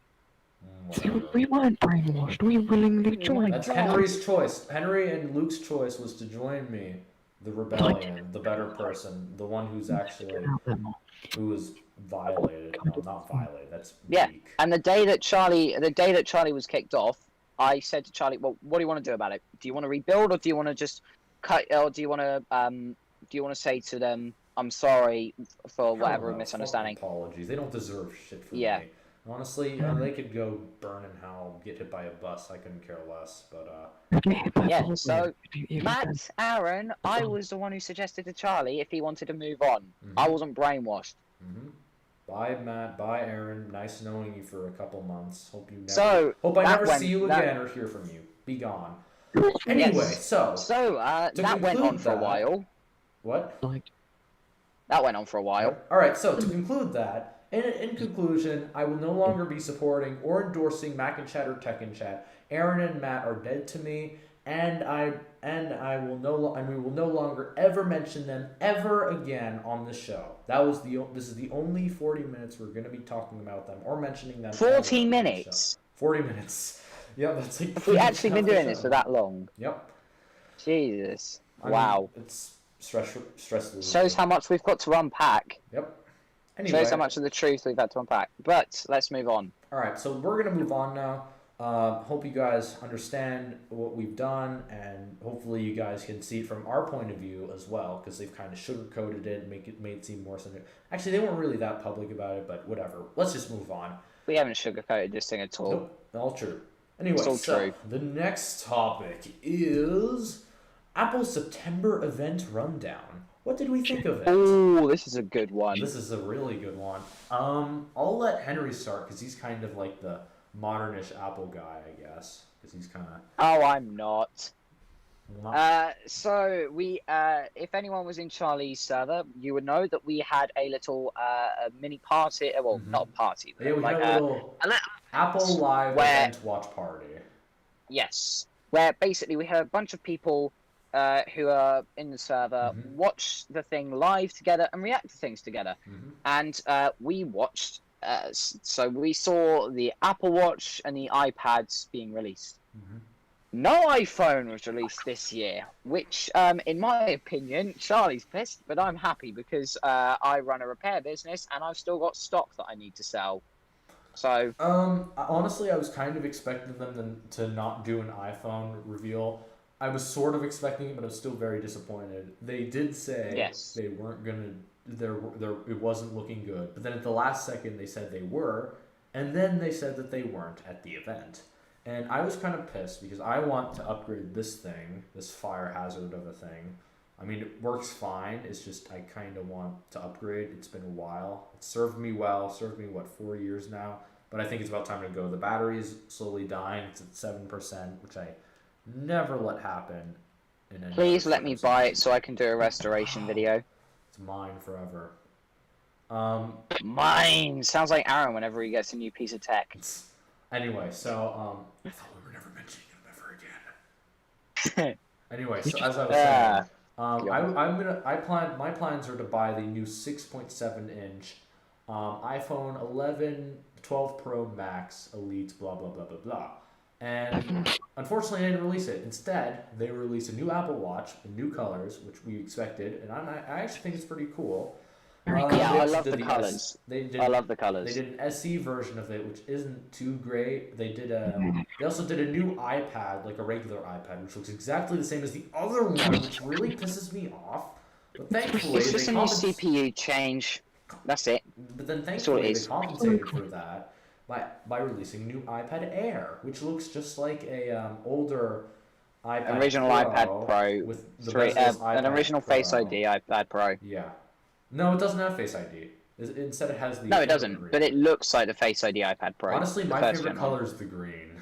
We weren't brainwashed. We willingly joined. That's Henry's choice. Henry and Luke's choice was to join me, the rebellion, the better person, the one who's actually who was violated. No, not violated. That's weak. And the day that Charlie was kicked off, I said to Charlie, "Well, what do you want to do about it? Do you want to rebuild, or do you want to just cut, or do you want to say to them, I'm sorry for whatever misunderstanding?" Apologies. They don't deserve shit from me. Honestly, they could go burn in hell, get hit by a bus. I couldn't care less. But so Matt, Aaron, I was the one who suggested to Charlie if he wanted to move on. I wasn't brainwashed. Bye, Matt. Bye, Aaron. Nice knowing you for a couple months. Hope I never see you again or hear from you. Be gone. Anyway, that went on for a while. What? That went on for a while. All right. So to conclude that, In conclusion, I will no longer be supporting or endorsing Mac and Chat or Tech and Chat. Aaron and Matt are dead to me, and I will and we will no longer ever mention them ever again on the show. This is the only 40 minutes we're going to be talking about them or mentioning them. 40 minutes. 40 minutes. Yeah, that's like. If we actually been doing this for that long. Yep. Jesus. Wow. It's stressful. Shows how much we've got to unpack. Yep. Anyway. Shows how much of the truth we've had to unpack. But let's move on. All right, so we're gonna move on now. Hope you guys understand what we've done, and hopefully you guys can see it from our point of view as well, because they've kind of sugarcoated it and made it seem worse than it. Actually, they weren't really that public about it, but whatever. Let's just move on. We haven't sugarcoated this thing at all. Nope, all true. Anyway, it's all true. The next topic is Apple's September event rundown. What did we think of it? Oh, this is a good one. This is a really good one. I'll let Henry start because he's kind of like the modernish Apple guy, I guess. Because he's kind of. Oh, I'm not. So we, if anyone was in Charlie's server, you would know that we had a little a mini party. Well, not a party, but yeah, we had a little Apple Live event watch party. Yes, where basically we had a bunch of people who are in the server watch the thing live together and react to things together. And we watched. So we saw the Apple Watch and the iPads being released. No iPhone was released this year, which, in my opinion, Charlie's pissed, but I'm happy because I run a repair business and I've still got stock that I need to sell. So, honestly, I was kind of expecting them to not do an iPhone reveal. I was sort of expecting it, but I was still very disappointed. They did say they weren't gonna. It wasn't looking good, but then at the last second they said they were, and then they said that they weren't at the event. And I was kind of pissed because I want to upgrade this thing, this fire hazard of a thing. I mean, it works fine. It's just I kind of want to upgrade. It's been a while. It served me well. Served me, 4 years now? But I think it's about time to go. The battery is slowly dying. It's at 7%, which I never let happen. Please let me buy it so I can do a restoration video. It's mine forever. Mine! Sounds like Aaron whenever he gets a new piece of tech. Anyway, so, I thought we were never mentioning him ever again. Anyway, so as I was saying, my plans are to buy the new 6.7-inch iPhone 11, 12 Pro Max, Elite, blah, blah, blah, blah, blah. And unfortunately, they didn't release it. Instead, they released a new Apple Watch in new colors, which we expected, and I actually think it's pretty cool. I love the colors. I love the colors. They did an SE version of it, which isn't too great. They also did a new iPad, like a regular iPad, which looks exactly the same as the other one, which really pisses me off. But thankfully, it's just a new CPU change. That's it. But then thankfully, they compensated for that by releasing a new iPad Air, which looks just like a older iPad original Pro iPad Pro with an original Face ID iPad Pro. Yeah. No, it doesn't have Face ID. Instead, it has the. No, it doesn't. Green. But it looks like the Face ID iPad Pro. Honestly, my favorite color is the green.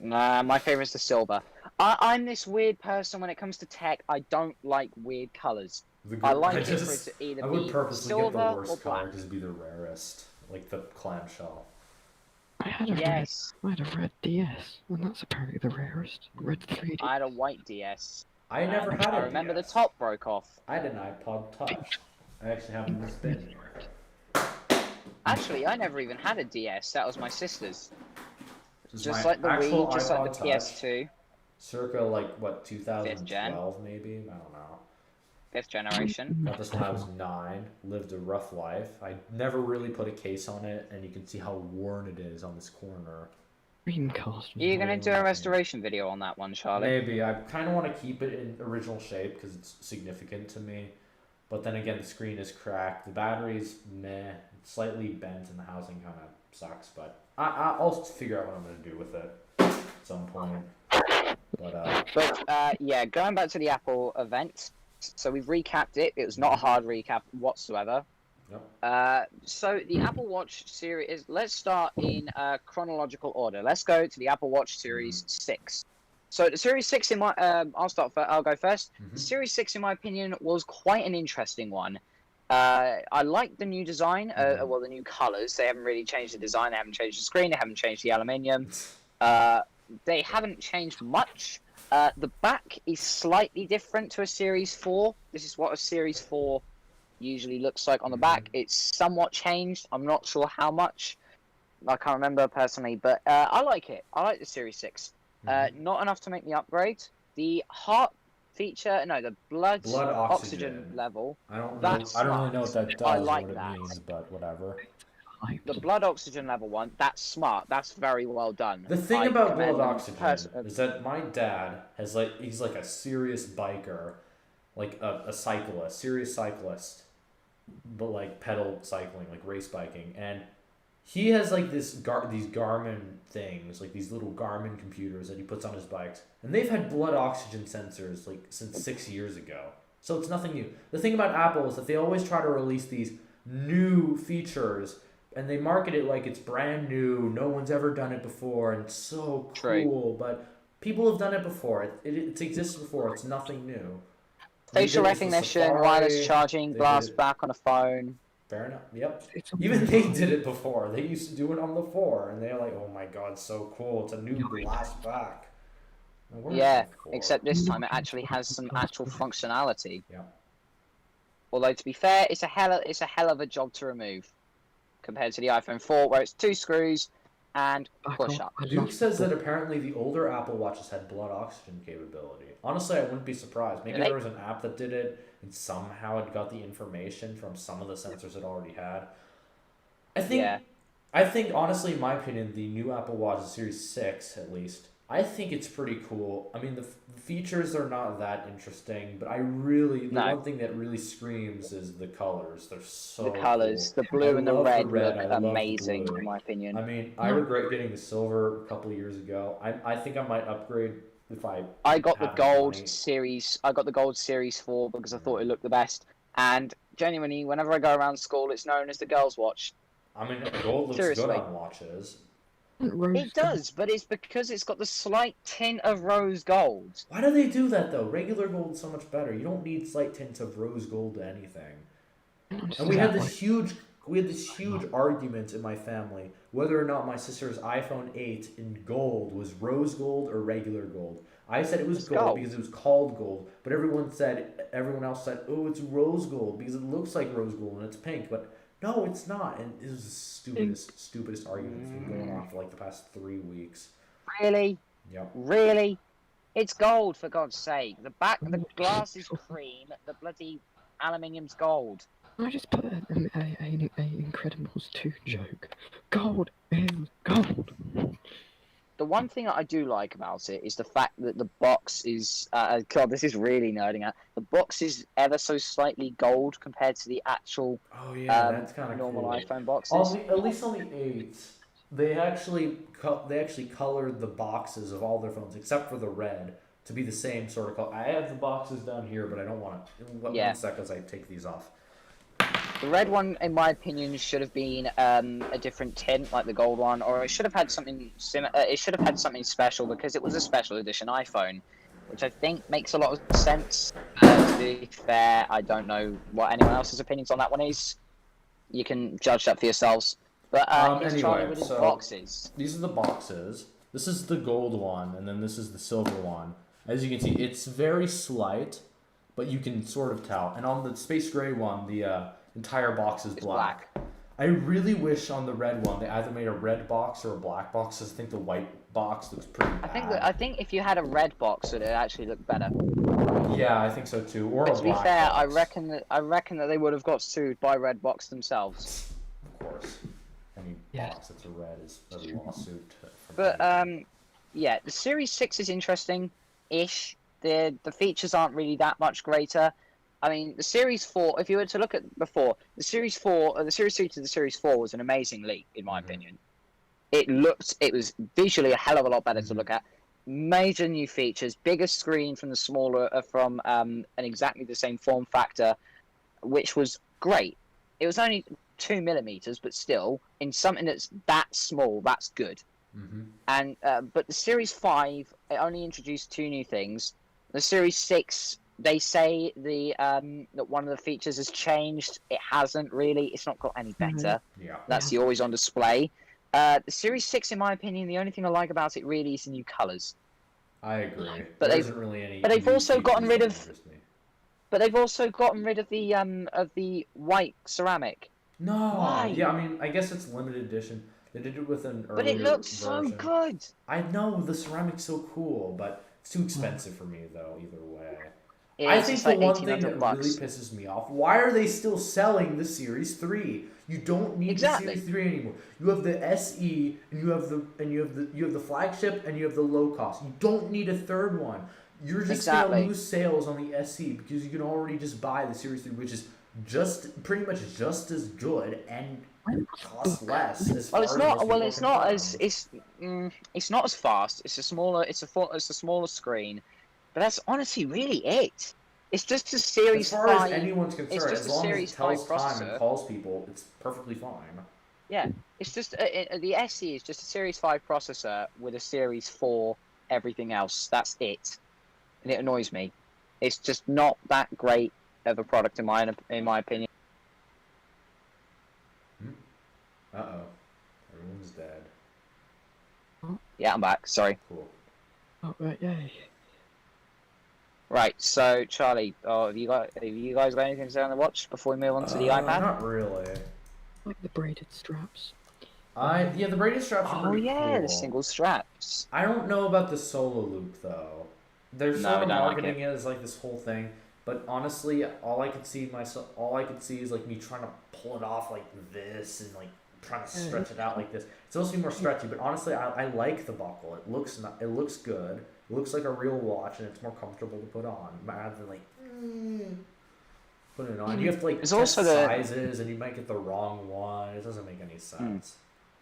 Nah, my favorite is the silver. I'm this weird person when it comes to tech. I don't like weird colors. I like it for it to either be silver get the worst or color black. because it'd be the rarest, like the clamshell. I had a red DS, and that's apparently the rarest. Red 3D. I had a white DS. I never had it. I remember the top broke off. I had an iPod Touch. I actually have this bin. Actually, I never even had a DS. That was my sister's. Just like the Wii, just like the Touch, PS2. Circa 2012 maybe? I don't know. 5th generation. Got this when I was 9. Lived a rough life. I never really put a case on it, and you can see how worn it is on this corner. Screencast. Are you gonna do a restoration video on that one, Charlie? Maybe. I kind of want to keep it in original shape because it's significant to me. But then again, the screen is cracked. The battery's meh. It's slightly bent, and the housing kind of sucks. But I'll figure out what I'm gonna do with it at some point. But yeah, going back to the Apple event. So we've recapped it. It was not a hard recap whatsoever. Yep. So the Apple Watch series, let's start in chronological order. Let's go to the Apple Watch Series 6. So the Series 6 I'll go first. The Series 6 in my opinion was quite an interesting one. I like the new design. Well, the new colors. They haven't really changed the design. They haven't changed the screen. They haven't changed the aluminium. They haven't changed much. The back is slightly different to a Series 4. This is what a Series 4 usually looks like on the back. It's somewhat changed. I'm not sure how much. I can't remember personally, but I like it. I like the Series 6. Not enough to make me upgrade. The heart feature, no, the blood oxygen level. I don't really know what that does or what it means, but whatever. The blood oxygen level one, that's smart. That's very well done. The thing about blood oxygen is that my dad has he's like a serious biker, like a cyclist, serious cyclist, but like pedal cycling, like race biking, and he has like these Garmin things, like these little Garmin computers that he puts on his bikes, and they've had blood oxygen sensors like since 6 years ago. So it's nothing new. The thing about Apple is that they always try to release these new features, and they market it like it's brand new. No one's ever done it before, and it's so cool. But people have done it before. It exists before. It's nothing new. Facial recognition, wireless charging, glass back on a phone. Fair enough. Yep. Even they did it before. They used to do it on the 4, and they're like, "Oh my god, so cool! It's a new glass back." Yeah, except this time it actually has some actual functionality. Yeah. Although to be fair, it's a hell of a job to remove, compared to the iPhone 4, where it's 2 screws and push up. Duke says that apparently the older Apple Watches had blood oxygen capability. Honestly, I wouldn't be surprised. Maybe there was an app that did it, and somehow it got the information from some of the sensors it already had. I think, honestly, in my opinion, the new Apple Watch, Series 6 at least, I think it's pretty cool. I mean, the features are not that interesting, but one thing that really screams is the colors. They're so The colors, cool. the blue and the red look amazing, in my opinion. I mean, I regret getting the silver a couple years ago. I think I might upgrade if I got the gold series. I got the gold Series 4 because I thought it looked the best. And genuinely, whenever I go around school, it's known as the girls' watch. I mean, gold looks good on watches. It does, but it's because it's got the slight tint of rose gold. Why do they do that, though? Regular gold's so much better. You don't need slight tints of rose gold to anything. And we had this huge argument in my family whether or not my sister's iPhone 8 in gold was rose gold or regular gold. I said it was gold because it was called gold, but everyone else said, "Oh, it's rose gold because it looks like rose gold and it's pink." But no, it's not, and it was the stupidest argument that's been going on for like the past 3 weeks. Really? Yep. Really? It's gold, for God's sake. The glass is cream. The bloody aluminium's gold. I just put an Incredibles 2 joke. Gold is gold. The one thing that I do like about it is the fact that the box is... God, this is really nerding out. The box is ever so slightly gold compared to the actual that's kind of normal cool. iPhone boxes. At least on the 8, they actually colored the boxes of all their phones, except for the red, to be the same sort of color. I have the boxes down here, but I don't want to... One second as I take these off. The red one, in my opinion, should have been a different tint, like the gold one, or it should have had something similar. It should have had something special because it was a special edition iPhone, which I think makes a lot of sense. To be fair, I don't know what anyone else's opinions on that one is. You can judge that for yourselves. But anyway, with his boxes. These are the boxes. This is the gold one, and then this is the silver one. As you can see, it's very slight, but you can sort of tell. And on the space gray one, the entire box is black. I really wish on the red one they either made a red box or a black box. I think the white box looks pretty bad. I think if you had a red box, it would actually look better. Yeah, I think so too. Or a black box. To be fair, I reckon that they would have got sued by Redbox themselves. Of course, any box that's a red is a lawsuit. But yeah, the Series 6 is interesting-ish. The features aren't really that much greater. I mean, the Series 4, if you were to look at before, the Series 4, the Series 3 to the Series 4 was an amazing leap, in my opinion. It was visually a hell of a lot better to look at. Major new features, bigger screen from the smaller, from an exactly the same form factor, which was great. It was only 2mm, but still, in something that's that small, that's good. And but the Series 5, it only introduced 2 new things. The Series 6 they say that one of the features has changed. It hasn't really. It's not got any better. Yeah. That's the always on display. The Series 6, in my opinion, the only thing I like about it really is the new colors. I agree. But there isn't really any. but they've new also gotten features rid that of- interest me. But they've also gotten rid of the white ceramic. No. Why? Yeah, I mean, I guess it's limited edition. They did it with an earlier But it looks so version. good. I know the ceramic's so cool, but it's too expensive for me though. Either way. It I is, think it's the like one thing that $1,800 really pisses me off, why are they still selling the Series 3? You don't need Exactly. the Series 3 anymore. You have the SE and you have the flagship and you have the low cost. You don't need a third one. You're just Exactly. gonna lose sales on the SE because you can already just buy the Series 3, which is pretty much just as good and costs less. As Well, far it's as not. most Well, people it's can not find. as it's not as fast. It's a smaller. It's a smaller screen, but that's honestly really it. It's just a Series As far 5. as anyone's It's concerned, just as a long as Series it tells 5 time and processor. calls people, it's perfectly fine. Yeah, it's just the SE is just a Series 5 processor with a Series 4 everything else. That's it, and it annoys me. It's just not that great of a product in my opinion. Uh-oh. Everyone's dead. Yeah, I'm back. Sorry. Cool. Oh, right, yay. Right, so Charlie, have you guys got anything to say on the watch before we move on to the iPad? Not really. Like the braided straps. Yeah, the braided straps are Oh pretty yeah, cool. the single straps. I don't know about the solo loop though. They're No, sort I of don't like marketing it as like this whole thing, but honestly, all I could see is like me trying to pull it off like this and like trying to stretch it out like this. It's supposed to be more stretchy, but honestly, I like the buckle. It looks good. It looks like a real watch, and it's more comfortable to put on rather than like putting it on. You have to like There's test also the- sizes, and you might get the wrong one. It doesn't make any sense.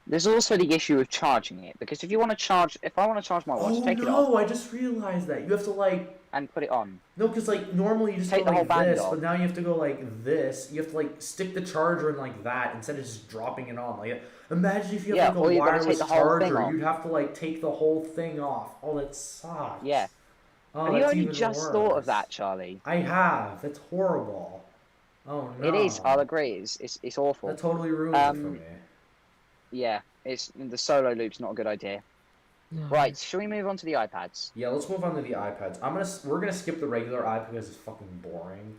There's also the issue of charging it, because if I want to charge my watch, take it off I just realized that you have to like and put it on. no, because like normally you just Take go the whole like band this, off. but now you have to go like this. You have to like stick the charger in like that instead of just dropping it on. Like imagine if you have Yeah, like or a you've got to take wireless the whole thing charger, off. you'd have to like take the whole thing off. Oh, that sucks. Yeah. Oh, Have you that's only even just worse. thought of that, Charlie? I have. That's horrible. Oh no. It is. I'll agree. It's awful. That totally ruins it for me. Yeah, the solo loop's not a good idea. No. Right, shall we move on to the iPads? Yeah, let's move on to the iPads. We're gonna skip the regular iPad because it's fucking boring.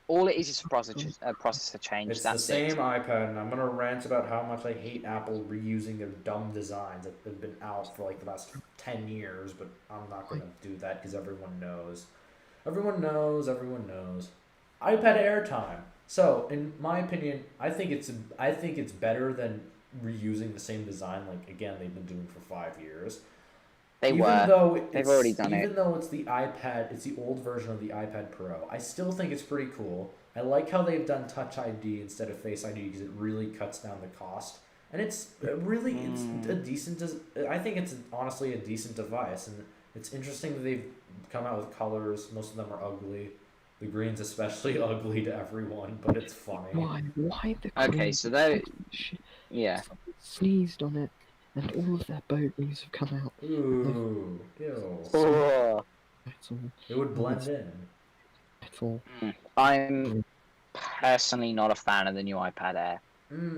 All it is a processor change. It's That's the same it. iPad, and I'm gonna rant about how much I hate Apple reusing their dumb designs that have been out for like the last 10 years, but I'm not gonna do that because everyone knows. Everyone knows. iPad AirTime. So, in my opinion, I think it's better than reusing the same design. Like again, they've been doing for 5 years. They've already done it. Even though it's the iPad, it's the old version of the iPad Pro. I still think it's pretty cool. I like how they've done Touch ID instead of Face ID because it really cuts down the cost. And it's a decent. I think it's honestly a decent device, and it's interesting that they've come out with colors. Most of them are ugly. The green's especially ugly to everyone, but it's funny. Why the Okay, Queen so they- shit, Yeah. sneezed on it, and all of their bogies have come out. Ooh, ew. Oh, That's all. It would blend in. That's all. I'm personally not a fan of the new iPad Air.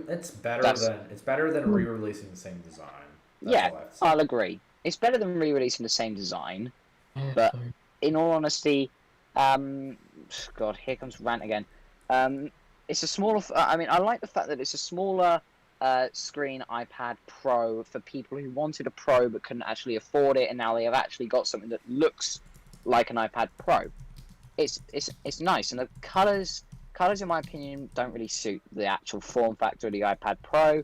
It's better That's- than re-releasing the same design. That's Yeah, all I have to say. I'll agree. It's better than re-releasing the same design. But- Airphone. In all honesty, God, here comes rant again. It's a smaller. I mean, I like the fact that it's a smaller screen iPad Pro for people who wanted a Pro but couldn't actually afford it, and now they have actually got something that looks like an iPad Pro. It's nice, and the colors in my opinion don't really suit the actual form factor of the iPad Pro.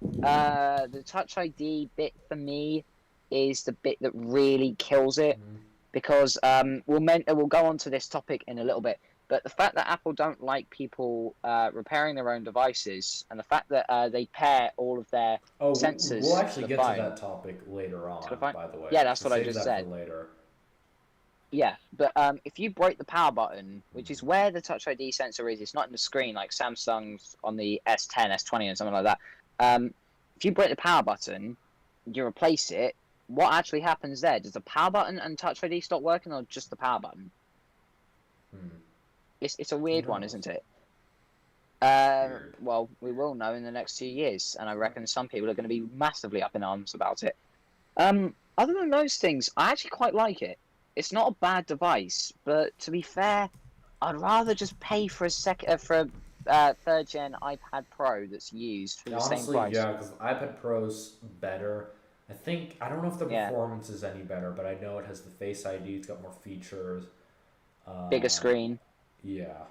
The Touch ID bit for me is the bit that really kills it. Because we'll go on to this topic in a little bit, but the fact that Apple don't like people repairing their own devices, and the fact that they pair all of their sensors We'll actually to the get phone. to that topic later on, To the phone? by the way. Yeah, that's So what I save just that said. For later. Yeah, but if you break the power button, which is where the Touch ID sensor is, it's not in the screen like Samsung's on the S10, S20, and something like that. If you break the power button, you replace it. What actually happens there? Does the power button and Touch ID stop working, or just the power button? Hmm. It's a weird one, knows? isn't it? Weird. Well, we will know in the next 2 years, and I reckon some people are going to be massively up in arms about it. Other than those things, I actually quite like it. It's not a bad device, but to be fair, I'd rather just pay for a third gen iPad Pro that's used for Yeah, the same honestly, price. yeah, because iPad Pro's better. I don't know if the Yeah, performance is any better, but I know it has the Face ID. It's got more features. bigger Um, screen, yeah,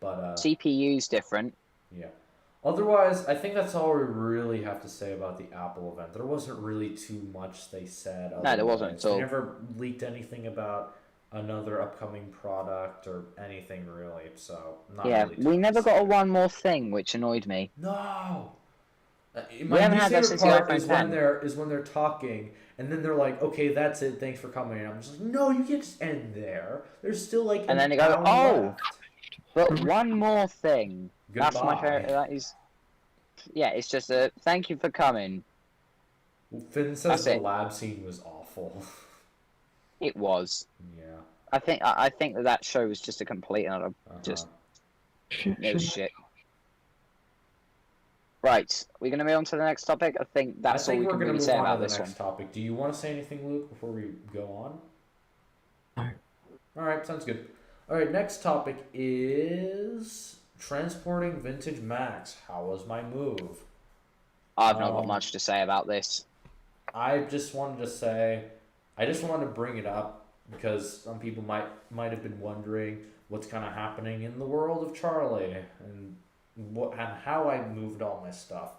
but CPU's different. yeah. Otherwise, I think that's all we really have to say about the Apple event. There wasn't really too much they said No, there wasn't otherwise. at They all. never leaked anything about another upcoming product or anything really, so not Yeah, really too we much to never got a say. one more thing, which annoyed me. No. We My haven't least had that favorite since the part iPhone is when 10. they're talking and then they're like, "Okay, that's it. Thanks for coming." And I'm just like, "No, you can't just end there. There's still like And an then they go, hour "Oh, left." but one more thing." That's my favorite. Goodbye. That is, yeah, it's just a thank you for coming. Finn says That's the it. lab scene was awful. It was. Yeah. I think that show was just a complete and utter Uh-huh. just Shit, it was shit. shit. Right, we're gonna move on to the next topic. I think I that's all think we we're can gonna really move say on to about the this one. next topic. Do you want to say anything, Luke, before we go on? No. All right, sounds good. All right, next topic is transporting vintage Macs. How was my move? I've not got Um, much to say about this. I just wanted to say, I just wanted to bring it up because some people might have been wondering what's kind of happening in the world of Charlie and what and how I moved all my stuff.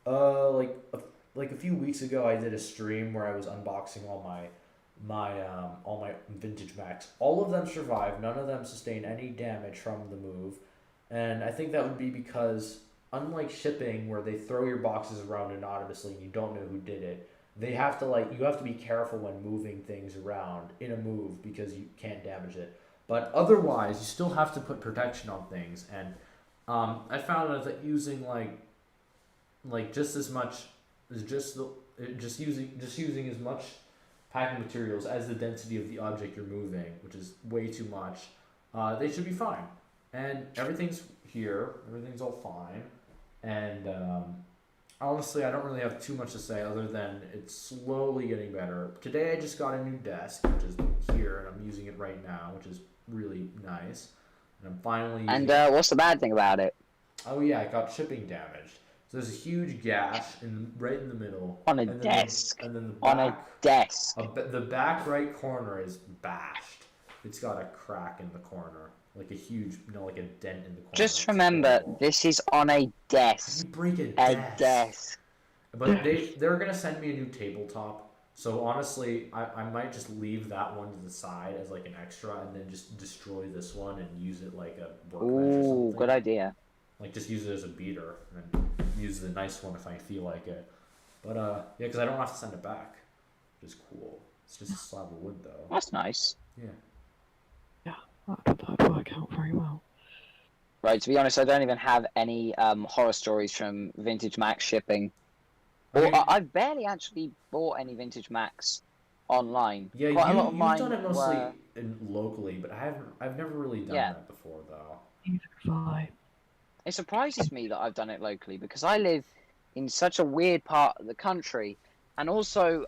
Like a few weeks ago, I did a stream where I was unboxing all my vintage Macs. All of them survived. None of them sustained any damage from the move, and I think that would be because unlike shipping, where they throw your boxes around anonymously and you don't know who did it, you have to be careful when moving things around in a move because you can't damage it. But otherwise, you still have to put protection on things, and I found out that using like just as much is just using as much packing materials as the density of the object you're moving, which is way too much. They should be fine, and everything's here. Everything's all fine, and honestly, I don't really have too much to say other than it's slowly getting better. Today, I just got a new desk, which is here, and I'm using it right now, which is really nice. And I'm finally using And what's the bad thing about it? Oh yeah, it got shipping damaged. So there's a huge gash right in the middle. On a and then desk. And then the On a back, desk. the back right corner is bashed. It's got a crack in the corner, like a huge, like a dent in the corner. Just It's remember, horrible. this is on a You desk. break a A desk. desk. But they're gonna send me a new tabletop. So honestly, I might just leave that one to the side as like an extra, and then just destroy this one and use it like a workbench or Ooh, something. good idea. Like just use it as a beater and use the nice one if I feel like it. But yeah, because I don't have to send it back, which is cool. It's just a slab of wood though. That's nice. Yeah. Yeah, that'd work out very well. Right, to be honest, I don't even have any horror stories from vintage Mac shipping. I mean, I've barely actually bought any vintage Macs online. yeah, Quite a lot of you've mine done it mostly were... locally, but I've never really done Yeah. that before though. Neither have I. It surprises me that I've done it locally because I live in such a weird part of the country, and also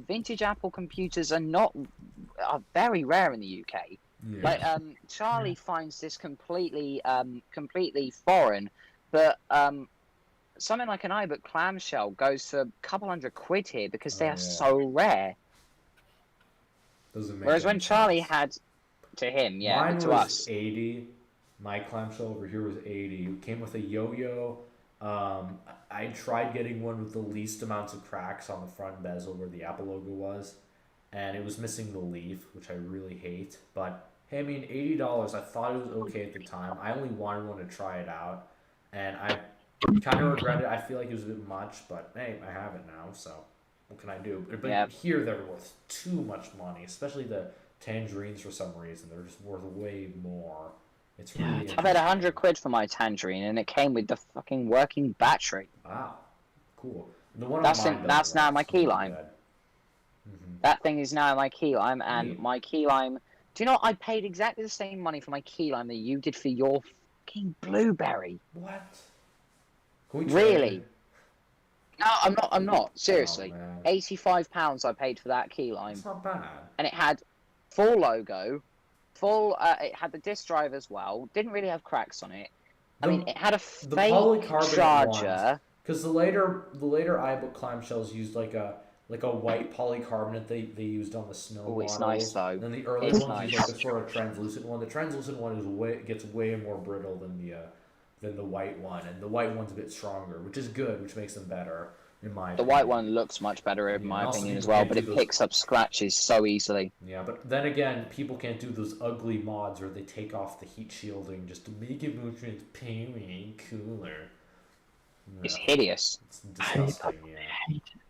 vintage Apple computers are very rare in the UK. Yeah. Like Charlie finds this completely foreign, but something like an iBook clamshell goes for a couple £100 here because they Oh, are yeah. so rare. Doesn't make Whereas any when Charlie sense. had, to him, yeah, Mine but to was us, 80. My clamshell over here was 80. It came with a yo-yo. I tried getting one with the least amounts of cracks on the front bezel where the Apple logo was, and it was missing the leaf, which I really hate. But hey, I mean, $80. I thought it was okay at the time. I only wanted one to try it out, and I kind of regret it. I feel like it was a bit much, but hey, I have it now, so what can I do? But Yeah. here they're worth too much money, especially the tangerines for some reason. They're just worth way more. It's Yeah, really I paid interesting. £100 for my Tangerine, and it came with the fucking working battery. Wow, cool. The one That's on mine that's doesn't now my work, so keyline. that's good. That thing is now my keylime, and Neat. my keylime Do you know what? I paid exactly the same money for my key lime that you did for your fucking blueberry. What? Can we Really? trade? No, I'm not. Seriously. Oh, man. £85 I paid for that key lime. That's not bad. And it had full logo, it had the disc drive as well. Didn't really have cracks on it. I mean, it had a the fake polycarbonate charger. Because the later iBook clamshells used like a white polycarbonate they used on the snow Oh, it's models. nice though. And then the early It's ones nice. used like a sort of translucent one. The translucent one gets way more brittle than the white one, and the white one's a bit stronger, which is good, which makes them better in my The opinion. white one looks much better in my also opinion as people well, can't but do it those- picks up scratches so easily. Yeah, but then again, people can't do those ugly mods where they take off the heat shielding just to make it more transparent, cooler. It's No, hideous. it's disgusting. Yeah. I hate it.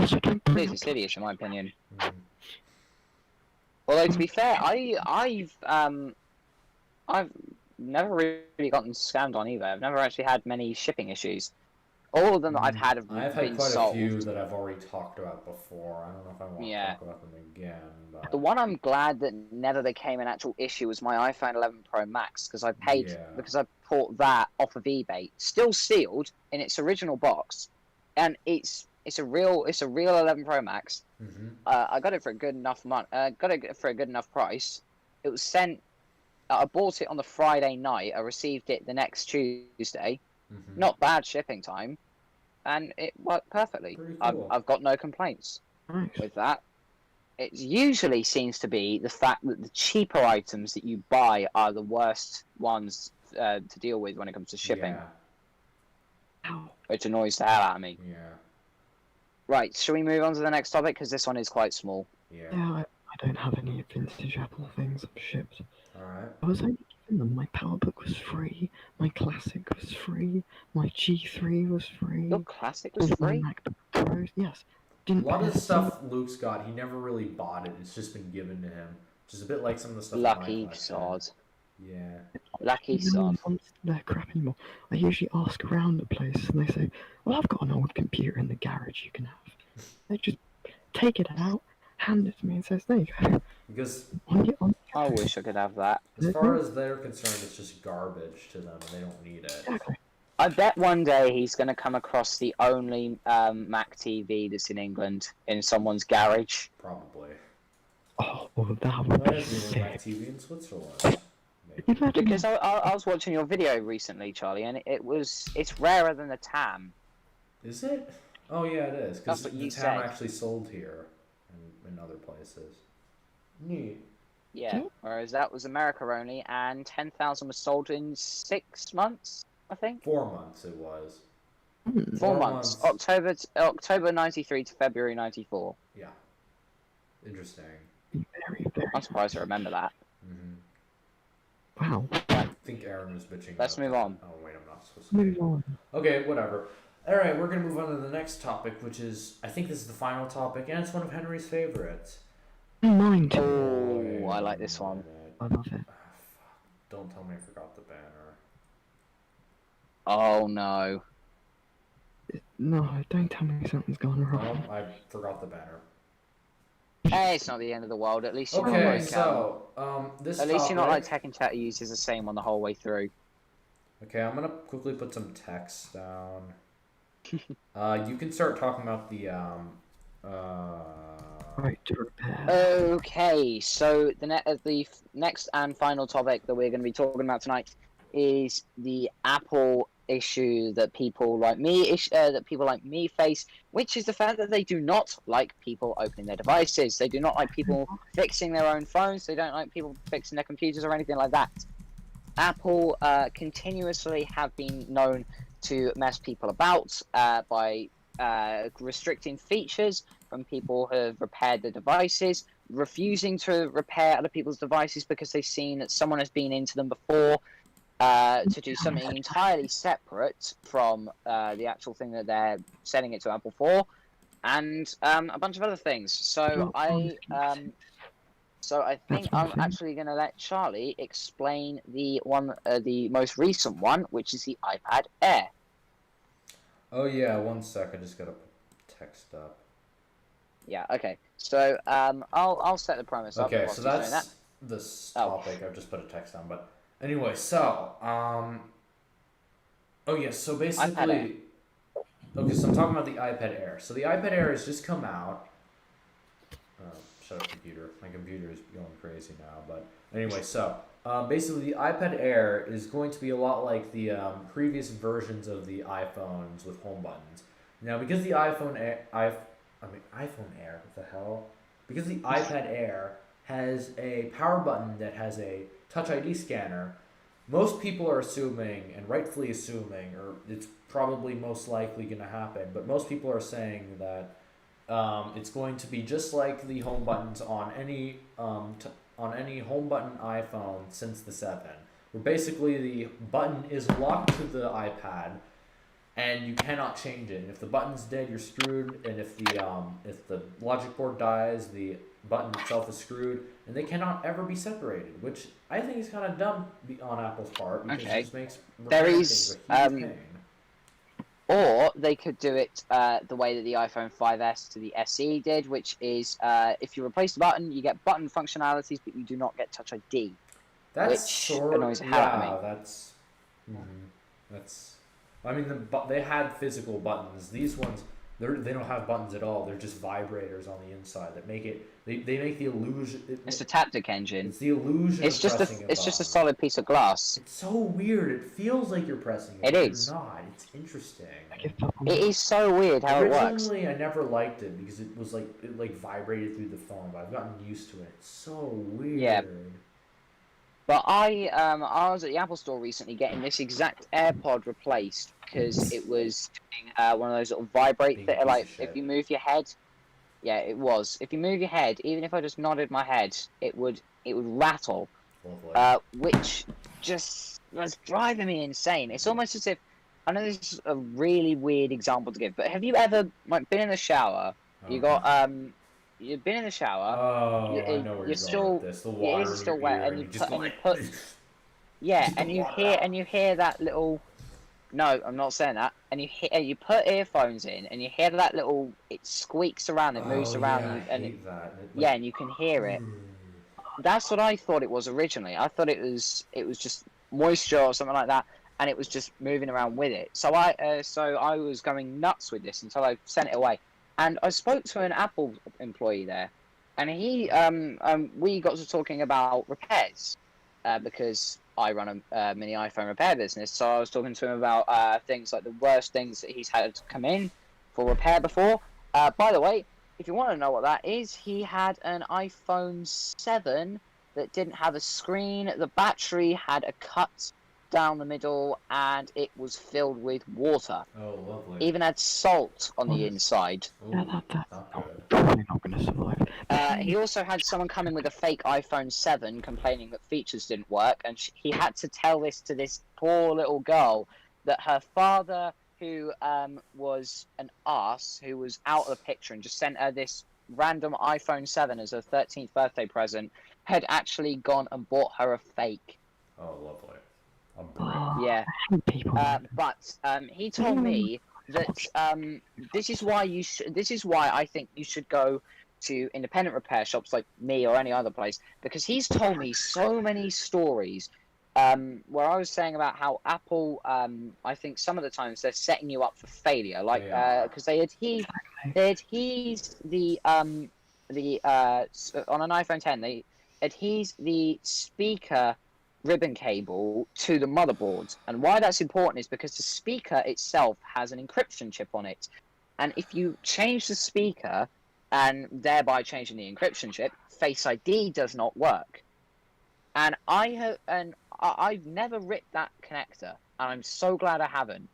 Also, don't It bring is. It's hideous in my opinion. Mhm. Although to be fair, I've never really gotten scammed on eBay. I've never actually had many shipping issues. All of them that I've had have I've been had quite sold. a few that I've already talked about before. I don't know if I want Yeah. to talk about them again. But The one I'm glad that never became an actual issue was my iPhone 11 Pro Max because I paid Yeah. because I bought that off of eBay, still sealed in its original box, and it's a real 11 Pro Max. hmm I got it for a good enough got it for a good enough price. It was sent. I bought it on the Friday night. I received it the next Tuesday. hmm Not bad shipping time, and it worked perfectly. Pretty cool. I've got no complaints Nice. with that. It usually seems to be the fact that the cheaper items that you buy are the worst ones to deal with when it comes to shipping, Yeah. Ow. which annoys the hell out of me. Yeah. Right, shall we move on to the next topic because this one is quite small? Yeah. Yeah, I don't have any vintage Apple things I've shipped. All right. I was only given them. My PowerBook was free. My Classic was free. My G3 was free. Your classic All was of my free. MacBook Pros, yes. A Didn't lot pay of the a single- stuff Luke's got, he never really bought it. It's just been given to him. Which is a bit like some of the stuff in my Lucky collection. sod. Yeah. Lucky No one sod. wants their crap anymore. I usually ask around the place and they say, well, I've got an old computer in the garage you can have. They just take it out, hand it to me and says, there you go. Because On I wish I could have that. as far as they're concerned, it's just garbage to them, and they don't need it. Exactly. I bet one day he's going to come across the only Mac TV that's in England in someone's garage. Probably. Oh, well, that would be There's the only Mac sick. TV in Switzerland. Maybe. Imagine Because I was watching your video recently, Charlie, and it's rarer than the TAM. Is it? Oh yeah, it is. Because That's what the you TAM said. actually sold here and in other places. Neat. Yeah. Yeah. Whereas that was America only, and 10,000 was sold in 6 months, I think. 4 months it was. 4 months. October 93 to February 94. Yeah. Interesting. very, very. I'm surprised I remember that. hmm Wow. I think Aaron was bitching. Let's about move that. on. Oh wait, I'm not supposed to. Move on. Okay, whatever. All right, we're gonna move on to the next topic, which is I think this is the final topic, and it's one of Henry's favorites. Mine too. Oh, I like this one. I love it. Ah, fuck. Don't tell me I forgot the banner. Oh no. No, don't tell me something's gone wrong. I forgot the banner. Hey, it's not the end of the world. At least you're not Okay, like, so this. at least you're not like topic- Tech and Chat uses the same one the whole way through. Okay, I'm gonna quickly put some text down. You can start talking about the Right to repair. Okay, so the next and final topic that we're going to be talking about tonight is the Apple issue that people like me face, which is the fact that they do not like people opening their devices. They do not like people fixing their own phones. They don't like people fixing their computers or anything like that. Apple continuously have been known to mess people about by restricting features from people who have repaired the devices, refusing to repair other people's devices because they've seen that someone has been into them before, to do something entirely separate from the actual thing that they're setting it to Apple for, and a bunch of other things. So I think I'm actually going to let Charlie explain the most recent one, which is the iPad Air. Oh yeah, 1 sec. I just gotta put text up. Yeah. Okay. So I'll set the premise up. Okay, whilst so he's doing that's this Oh. topic. I've just put a text down, but anyway. So oh yes. So basically, okay. So I'm talking about the iPad Air. So the iPad Air has just come out. Shut up, computer. My computer is going crazy now. But anyway, so basically, the iPad Air is going to be a lot like the previous versions of the iPhones with home buttons. Now, because the iPhone Air, iPhone Air, what the hell? Because the iPad Air has a power button that has a Touch ID scanner, most people are assuming, and rightfully assuming, or it's probably most likely going to happen, but most people are saying that it's going to be just like the home buttons on any on any home button iPhone since the 7, where basically the button is locked to the iPad, and you cannot change it. And if the button's dead, you're screwed. And if the logic board dies, the button itself is screwed, and they cannot ever be separated. Which I think is kind of dumb on Apple's part, because it just makes repairing things a huge pain. Or they could do it the way that the iPhone 5S to the SE did, which is if you replace the button, you get button functionalities, but you do not get Touch ID. That's which annoys the hell out of me. That's. I mean, they had physical buttons. These ones, they don't have buttons at all. They're just vibrators on the inside that make it. They make the illusion. It's a taptic engine. It's the illusion. It's just a solid piece of glass. It's so weird. It feels like you're pressing it. It is. You're not. It's interesting. It is so weird how it works. Originally, I never liked it because it was it vibrated through the phone, but I've gotten used to it. It's so weird. Yeah. But I was at the Apple store recently getting this exact AirPod replaced because it was one of those little vibrate that are if you move your head. Yeah, it was. If you move your head, even if I just nodded my head, it would rattle, which just was driving me insane. It's almost as if, I know this is a really weird example to give, but have you ever been in the shower? You got you've been in the shower. Oh, I know where you're going with this. The water is still wet, and you put and you hear that little. No, I'm not saying that. And you put earphones in, and you hear that little. It squeaks around, it moves around, and and you can hear it. That's what I thought it was originally. I thought it was just moisture or something like that, and it was just moving around with it. So I was going nuts with this until I sent it away. And I spoke to an Apple employee there, and we got to talking about repairs, because I run a mini iPhone repair business. So I was talking to him about things like the worst things that he's had to come in for repair before. By the way, if you want to know what that is, he had an iPhone 7 that didn't have a screen. The battery had a cut down the middle, and it was filled with water. Oh, lovely. Even had salt on the inside. Yeah, that's probably not going to survive. He also had someone come in with a fake iPhone 7 complaining that features didn't work, and he had to tell this to this poor little girl that her father, who was an arse, who was out of the picture and just sent her this random iPhone 7 as her 13th birthday present, had actually gone and bought her a fake. Oh, lovely. Yeah, but he told me that this is why I think you should go to independent repair shops like me or any other place, because he's told me so many stories where I was saying about how Apple, I think some of the times they're setting you up for failure, like because they adhere the on an iPhone 10 they adhere the speaker ribbon cable to the motherboard. And why that's important is because the speaker itself has an encryption chip on it, and if you change the speaker and thereby changing the encryption chip, Face ID does not work. And I've never ripped that connector, and I'm so glad I haven't.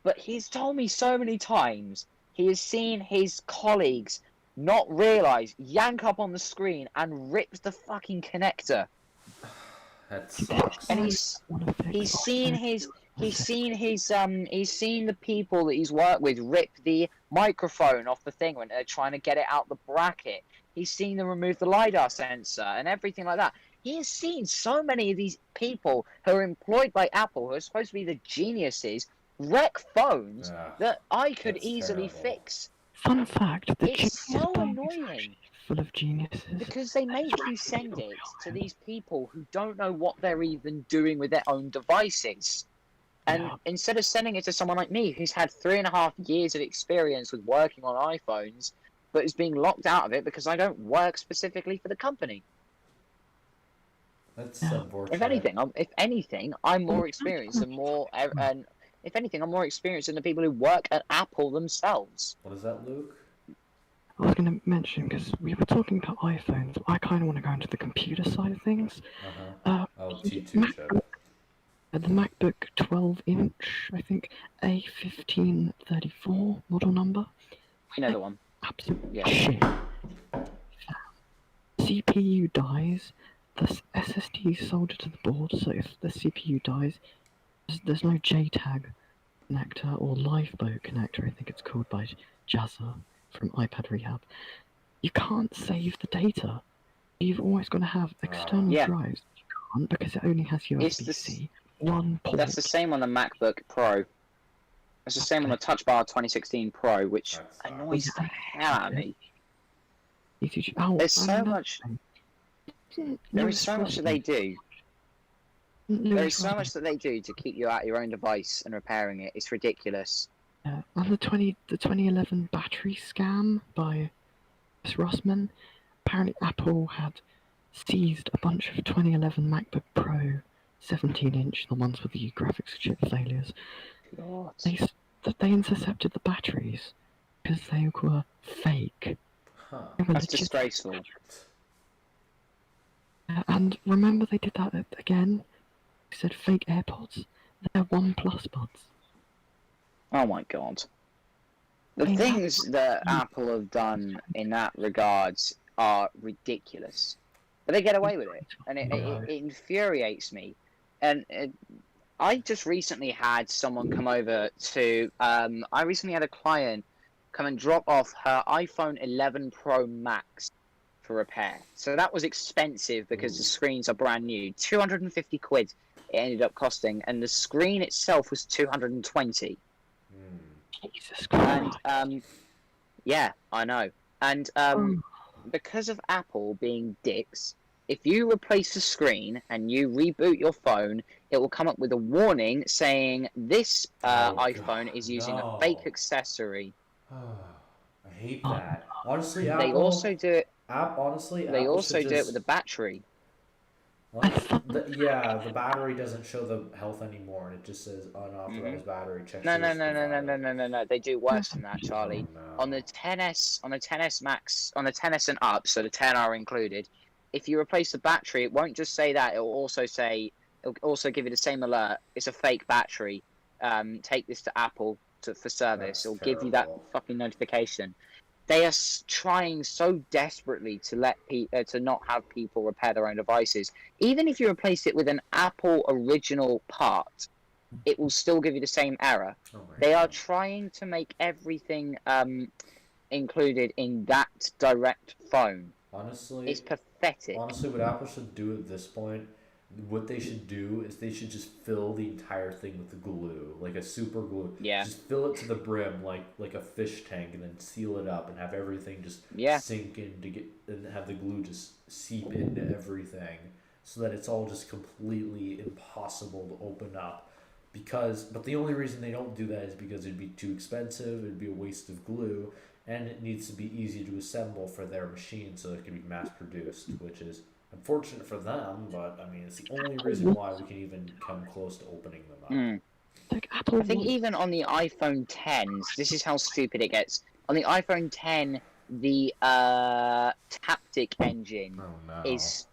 But he's told me so many times he has seen his colleagues not realize, yank up on the screen and rip the fucking connector. That sucks. And he's seen the people that he's worked with rip the microphone off the thing when they're trying to get it out the bracket. He's seen them remove the LiDAR sensor and everything like that. He has seen so many of these people who are employed by Apple, who are supposed to be the geniuses, wreck phones that I could easily fix. Fun fact: it's so annoying. full of geniuses. Because they make you send it to these people who don't know what they're even doing with their own devices. And instead of sending it to someone like me, who's had 3.5 years of experience with working on iPhones, but is being locked out of it because I don't work specifically for the company. That's unfortunate. If anything, I'm more experienced and if anything, I'm more experienced than the people who work at Apple themselves. What is that, Luke? I was going to mention, because we were talking about iPhones, I kind of want to go into the computer side of things. Oh, T2 chip. The MacBook 12-inch, I think, A1534 model number. You know the one. Absolute shit. CPU dies, the SSD is soldered to the board, so if the CPU dies, there's no JTAG connector or Lifeboat connector, I think it's called by Jazza from iPad Rehab. You can't save the data. You've always got to have external drives. You can't, because it only has USB-C. One port. That's the same on the MacBook Pro. It's the same on the Touch Bar 2016 Pro, which annoys the hell out of me. There's so much. There is so much that they do. There is so much that they do to keep you at your own device and repairing it. It's ridiculous. And the 2011 battery scam by S. Rossman. Apparently, Apple had seized a bunch of 2011 MacBook Pro 17-inch, the ones with the graphics chip failures. They intercepted the batteries because they were fake. That's disgraceful. And remember, they did that again. They said fake AirPods. They're OnePlus buds. Oh my god. The things that Apple have done in that regards are ridiculous. But they get away with it, and it infuriates me. And I just recently had someone come over to... I recently had a client come and drop off her iPhone 11 Pro Max for repair. So that was expensive because the screens are brand new. 250 quid it ended up costing, and the screen itself was 220. Jesus Christ. And, yeah, I know. And because of Apple being dicks, if you replace the screen and you reboot your phone, it will come up with a warning saying this iPhone is using a fake accessory. I hate that. Honestly, They also do it. They also do it with the battery. The battery doesn't show the health anymore, and it just says unauthorized battery check. No. They do worse than that, Charlie. On the 10s Max, on the 10s and up, so the 10R included. If you replace the battery, it won't just say that. It'll also give you the same alert. It's a fake battery. Take this to Apple for service. It'll give you that fucking notification. They are trying so desperately to to not have people repair their own devices. Even if you replace it with an Apple original part, it will still give you the same error. They are trying to make everything included in that direct phone. Honestly, it's pathetic. Honestly, what Apple should do at this point, what they should do is they should just fill the entire thing with glue, like a super glue. Yeah. Just fill it to the brim, like a fish tank, and then seal it up and have everything just sink in and have the glue just seep into everything, so that it's all just completely impossible to open up. But the only reason they don't do that is because it'd be too expensive. It'd be a waste of glue. And it needs to be easy to assemble for their machine so it can be mass produced, which is unfortunate for them, but I mean, it's the only reason why we can even come close to opening them up. I think even on the iPhone 10s, this is how stupid it gets. On the iPhone 10, the Taptic engine is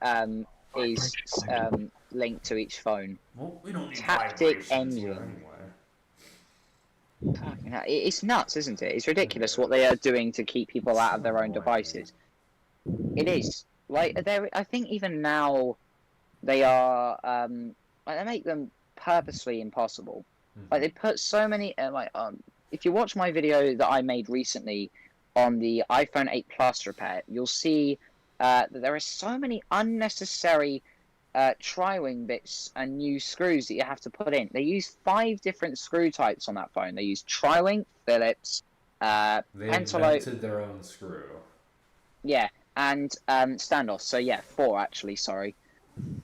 linked to each phone. Well, we don't need Taptic engine. It's nuts, isn't it? It's ridiculous what they are doing to keep people out of their own devices. It is. Like, I think even now they are they make them purposely impossible. Like, they put so many if you watch my video that I made recently on the iPhone 8 Plus repair, you'll see that there are so many unnecessary tri-wing bits and new screws that you have to put in. They use 5 different screw types on that phone. They use tri-wing, Phillips, they invented their own screw. Yeah, and standoffs. So yeah, 4 actually. Sorry.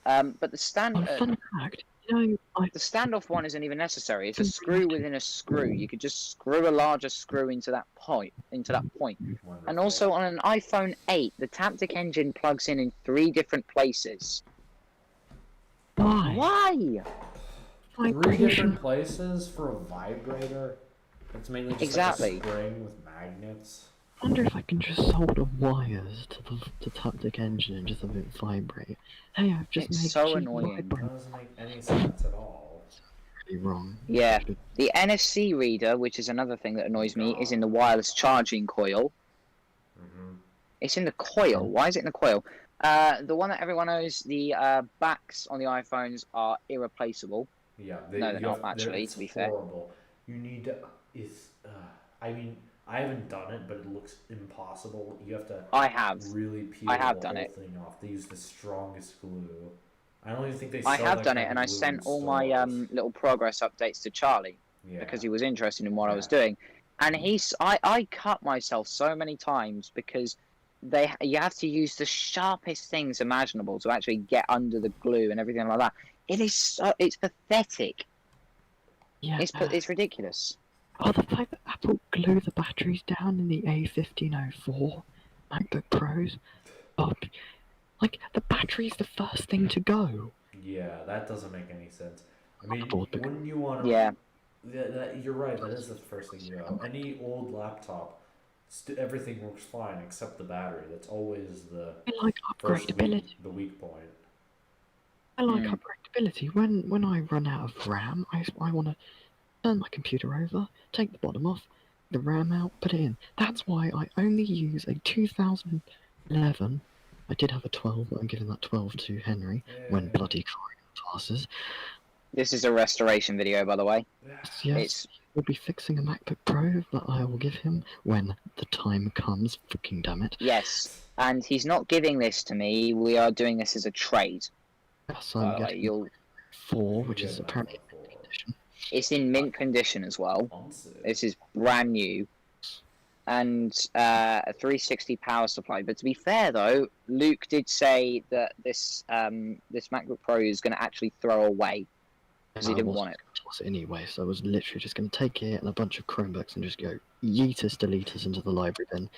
But the Fun fact, the standoff one isn't even necessary. It's a screw within a screw. You could just screw a larger screw into that point. Wonderful. And also on an iPhone 8, the Taptic engine plugs in 3 different places. Why? Why? 3 different places for a vibrator? It's mainly just Exactly. like a spring with magnets. I wonder if I can just solder wires to the Taptic engine and just have it vibrate. Hey, I've just It's made so cheap annoying. That vibrator. doesn't make any sense at all. Really wrong. Yeah. The NFC reader, which is another thing that annoys me, is in the wireless charging coil. Mm-hmm. It's in the coil. Why is it in the coil? The one that everyone knows, the backs on the iPhones are irreplaceable. Yeah, No, they're not, actually, to be fair. horrible. You need to. I mean, I haven't done it, but it looks impossible. You have to I have. really peel I have the done whole it. thing off. They use the strongest glue. I don't even think they. I sell have that done kind it, of and I glue in sent all my stores. little progress updates to Charlie Yeah. because he was interested in what I was doing, and I cut myself so many times because you have to use the sharpest things imaginable to actually get under the glue and everything like that. It's pathetic. Yeah. It's ridiculous. Oh, the fact that Apple glue the batteries down in the A1504 MacBook Pros. Oh, like, the battery's the first thing to go. Yeah, that doesn't make any sense. I mean, Board, wouldn't you want to? Yeah. You're right. That is the first thing to go. Any old laptop, everything works fine except the battery. That's always the I like first upgradability. the weak point. I like upgradability. When I run out of RAM, I want to turn my computer over, take the bottom off, the RAM out, put it in. That's why I only use a 2011. I did have a 12, but I'm giving that 12 to Henry when bloody classes. This is a restoration video, by the way. Yes, we'll be fixing a MacBook Pro that I will give him when the time comes. Fucking damn it. Yes, and he's not giving this to me. We are doing this as a trade. Yes, I'm getting 4, which is apparently mint condition. It's in mint condition as well. This is brand new. And a 360 power supply. But to be fair, though, Luke did say that this MacBook Pro is going to actually throw away because he didn't want it. Toss it anyway, so I was literally just going to take it and a bunch of Chromebooks and just go yeetus deletus into the library bin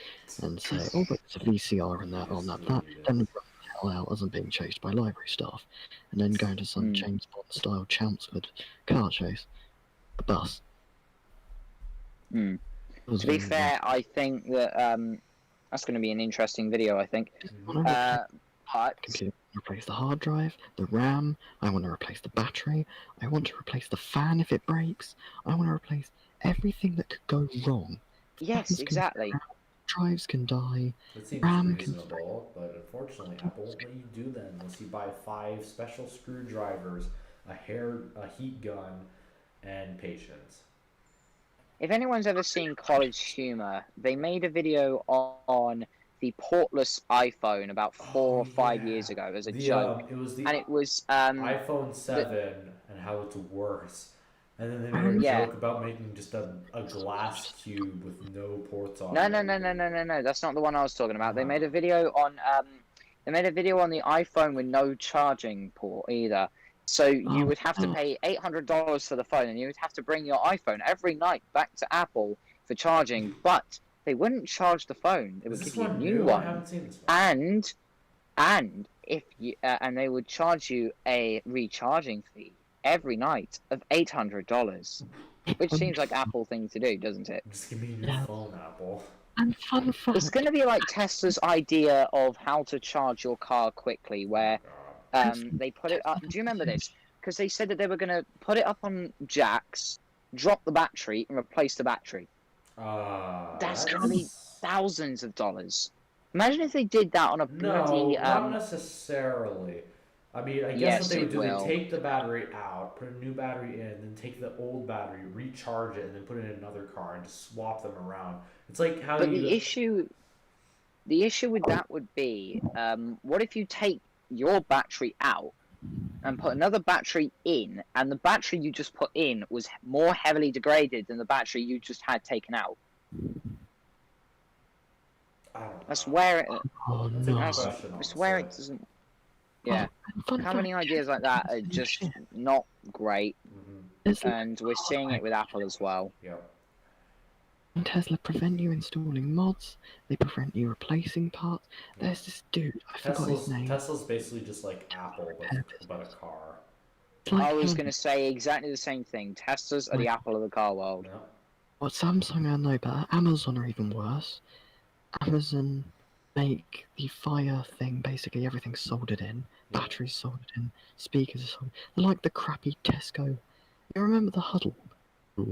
and say, oh, but there's a VCR in that, on that, then run the hell out as I'm being chased by library staff, and then go into some James Bond style Chelmsford car chase. The bus. To be fair, I think that that's going to be an interesting video, I think. Computer, replace the hard drive, the RAM, I want to replace the battery, I want to replace the fan if it breaks, I want to replace everything that could go wrong. Yes, exactly. Drives can die, That seems RAM reasonable, but unfortunately Apple won't let you do that unless you buy 5 special screwdrivers, a heat gun, and patience. If anyone's ever seen College Humor, they made a video on the portless iPhone about 4 or 5 years ago as a joke. It was the iPhone 7 and how it's worse. And then they made a joke about making just a glass cube with no ports on it. No. That's not the one I was talking about. They made a video on the iPhone with no charging port either. So you would have to pay $800 for the phone, and you would have to bring your iPhone every night back to Apple for charging. But they wouldn't charge the phone; they would give you a new one. I haven't seen this one. And if you and they would charge you a recharging fee every night of $800, which seems like Apple thing to do, doesn't it? Just give me your phone, Apple. And fun fact. It's going to be like Tesla's idea of how to charge your car quickly, where they put it up. Do you remember this? Because they said that they were going to put it up on jacks, drop the battery, and replace the battery. That's going to be thousands of dollars. Imagine if they did that on a bloody... No, not necessarily. I mean, I guess what they would do, they take the battery out, put a new battery in, then take the old battery, recharge it, and then put it in another car and just swap them around. It's like how the issue with that would be, what if you take your battery out and put another battery in, and the battery you just put in was more heavily degraded than the battery you just had taken out? I don't know. I swear it. Oh It's a no. good question, I swear it honestly. doesn't. Yeah. And fun Having fact, ideas like that are Tesla just shit. not great, Mm-hmm. There's like and we're seeing it with Apple as well. Yep. Tesla prevent you installing mods. They prevent you replacing parts. Yeah. There's this dude. I forgot his name. Tesla's basically just like Apple, but a car. It's like I was him. going to say exactly the same thing. Teslas are the Apple of the car world. Yeah. Well, Samsung I know better. Amazon are even worse. Amazon make the Fire thing, basically everything's soldered in. Yeah. Batteries soldered in. Speakers are soldered. They're like the crappy Tesco. You remember the Huddle?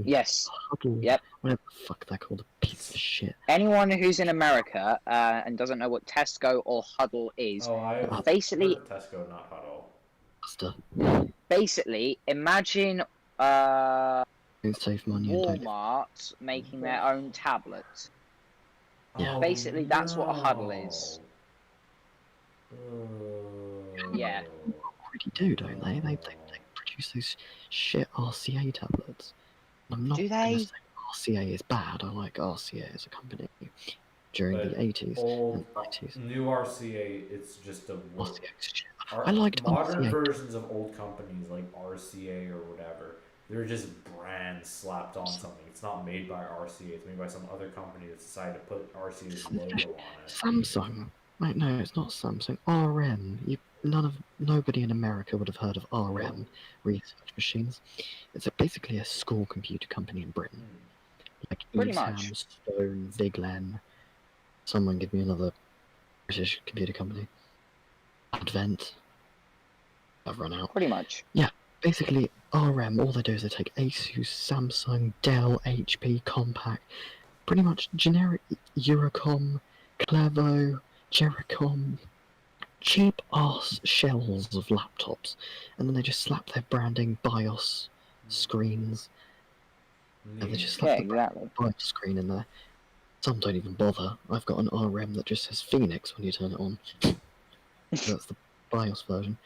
Yes. Huddle. Yep. Whatever the fuck they're called. A piece of shit. Anyone who's in America and doesn't know what Tesco or Huddle is, Oh, I basically, heard Tesco, not Huddle. Buster. basically, imagine Save money and don't. Walmart making their own tablet. Yeah. Oh, Basically, that's what a Huddle is. Yeah. Already do, don't they? They produce those shit RCA tablets. I'm not Do gonna they? say RCA is bad. I like RCA as a company during But the 80s old, and 90s. new RCA, it's just a word. RCA is shit. I liked modern RCA. versions of old companies like RCA or whatever. They're just brands slapped on something. It's not made by RCA. It's made by some other company that decided to put RCA's logo on it. Samsung. Wait, no, it's not Samsung. RM. Nobody in America would have heard of RM research machines. It's basically a school computer company in Britain. Like Pretty Esam, much. Stone, Viglen. Someone give me another British computer company. Advent. I've run out. Pretty much. Basically, RM, all they do is they take Asus, Samsung, Dell, HP, Compaq, pretty much generic Eurocom, Clevo, Jericom, cheap ass shells of laptops, and then they just slap their branding, BIOS, screens, and they just slap the exactly. BIOS screen in there. Some don't even bother. I've got an RM that just says Phoenix when you turn it on. That's the BIOS version.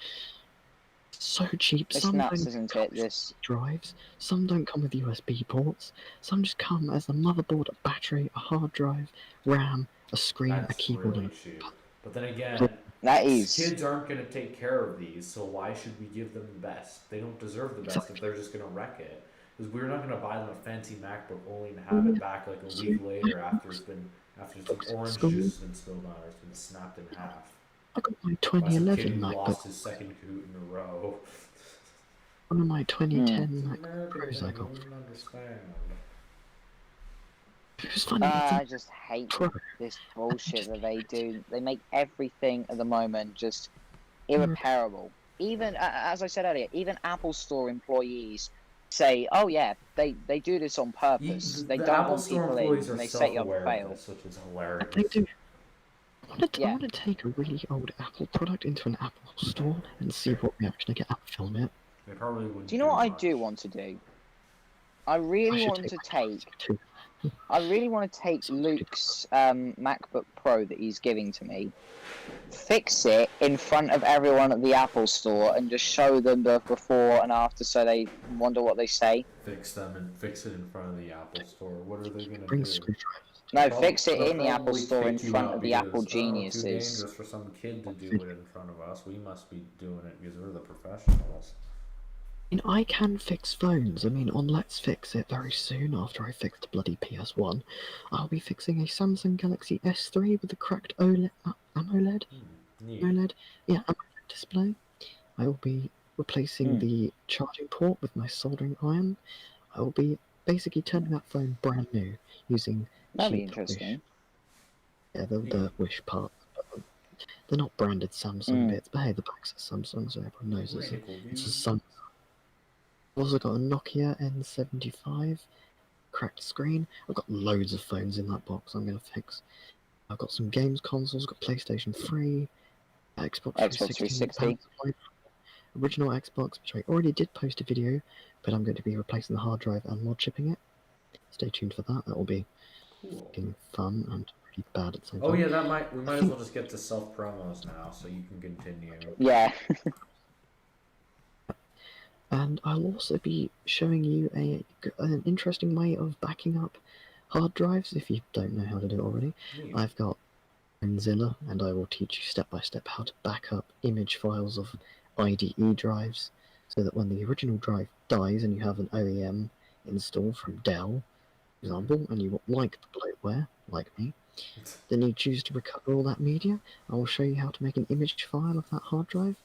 So cheap. It's Some nuts, don't isn't come it? with This. drives. Some don't come with USB ports. Some just come as a motherboard, a battery, a hard drive, RAM, a screen, a That's keyboard, really and cheap. But then again, That is. kids aren't going to take care of these, so why should we give them the best? They don't deserve the best if they're just going to wreck it. Because we're not going to buy them a fancy MacBook only to have it back like a week later after some orange juice has been spilled on it, or it's been snapped in half. I got my By some kid 2011 who MacBook. lost his second Kahoot in a row. One of my 2010 MacBook American Pros I thing, got. you wouldn't understand. It was funny. I just hate Pro. this bullshit that they do. They make everything at the moment just irreparable. Even, as I said earlier, even Apple Store employees say, "Oh yeah, they do this on purpose. They The don't Apple want Store people in, employees are and they set you up to self-aware fail." of this, which is hilarious. They do. I Yeah. want to take a really old Apple product into an Apple store and see what reaction I get out of film it. They probably wouldn't. Do you know what I much. do want to do? I I really should want to take. I really want to take Luke's MacBook Pro that he's giving to me, fix it in front of everyone at the Apple Store, and just show them the before and after, so they wonder what they say. Fix them and fix it in front of the Apple Store. What are they gonna Bring do? screwdrivers. No, They'll fix it they'll in the Apple probably Store in kick you front out of the because, Apple too geniuses. dangerous for some kid to do it in front of us. We must be doing it because we're the professionals. I mean, I can fix phones. I mean, on Let's Fix It very soon, after I fix the bloody PS1, I'll be fixing a Samsung Galaxy S3 with a cracked AMOLED. Neat. AMOLED? Yeah, AMOLED display. I will be replacing the charging port with my soldering iron. I will be basically turning that phone brand new using That'd be cheap interesting. Wish. Yeah, the Wish parts. They're not branded Samsung bits, but hey, the back says Samsung, so everyone knows it's a Samsung. I've also got a Nokia N75, cracked screen. I've got loads of phones in that box I'm going to fix. I've got some games consoles, got PlayStation 3, Xbox 360, original Xbox, which I already did post a video, but I'm going to be replacing the hard drive and mod chipping it. Stay tuned for that. That will be fucking fun and pretty bad at the same time. Oh yeah, we might as well just get to self promos now, so you can continue. Yeah. And I'll also be showing you an interesting way of backing up hard drives if you don't know how to do it already. Neat. I've got Zilla, and I will teach you step by step how to back up image files of IDE drives, so that when the original drive dies and you have an OEM install from Dell, for example, and you like the bloatware, like me, then you choose to recover all that media. I will show you how to make an image file of that hard drive,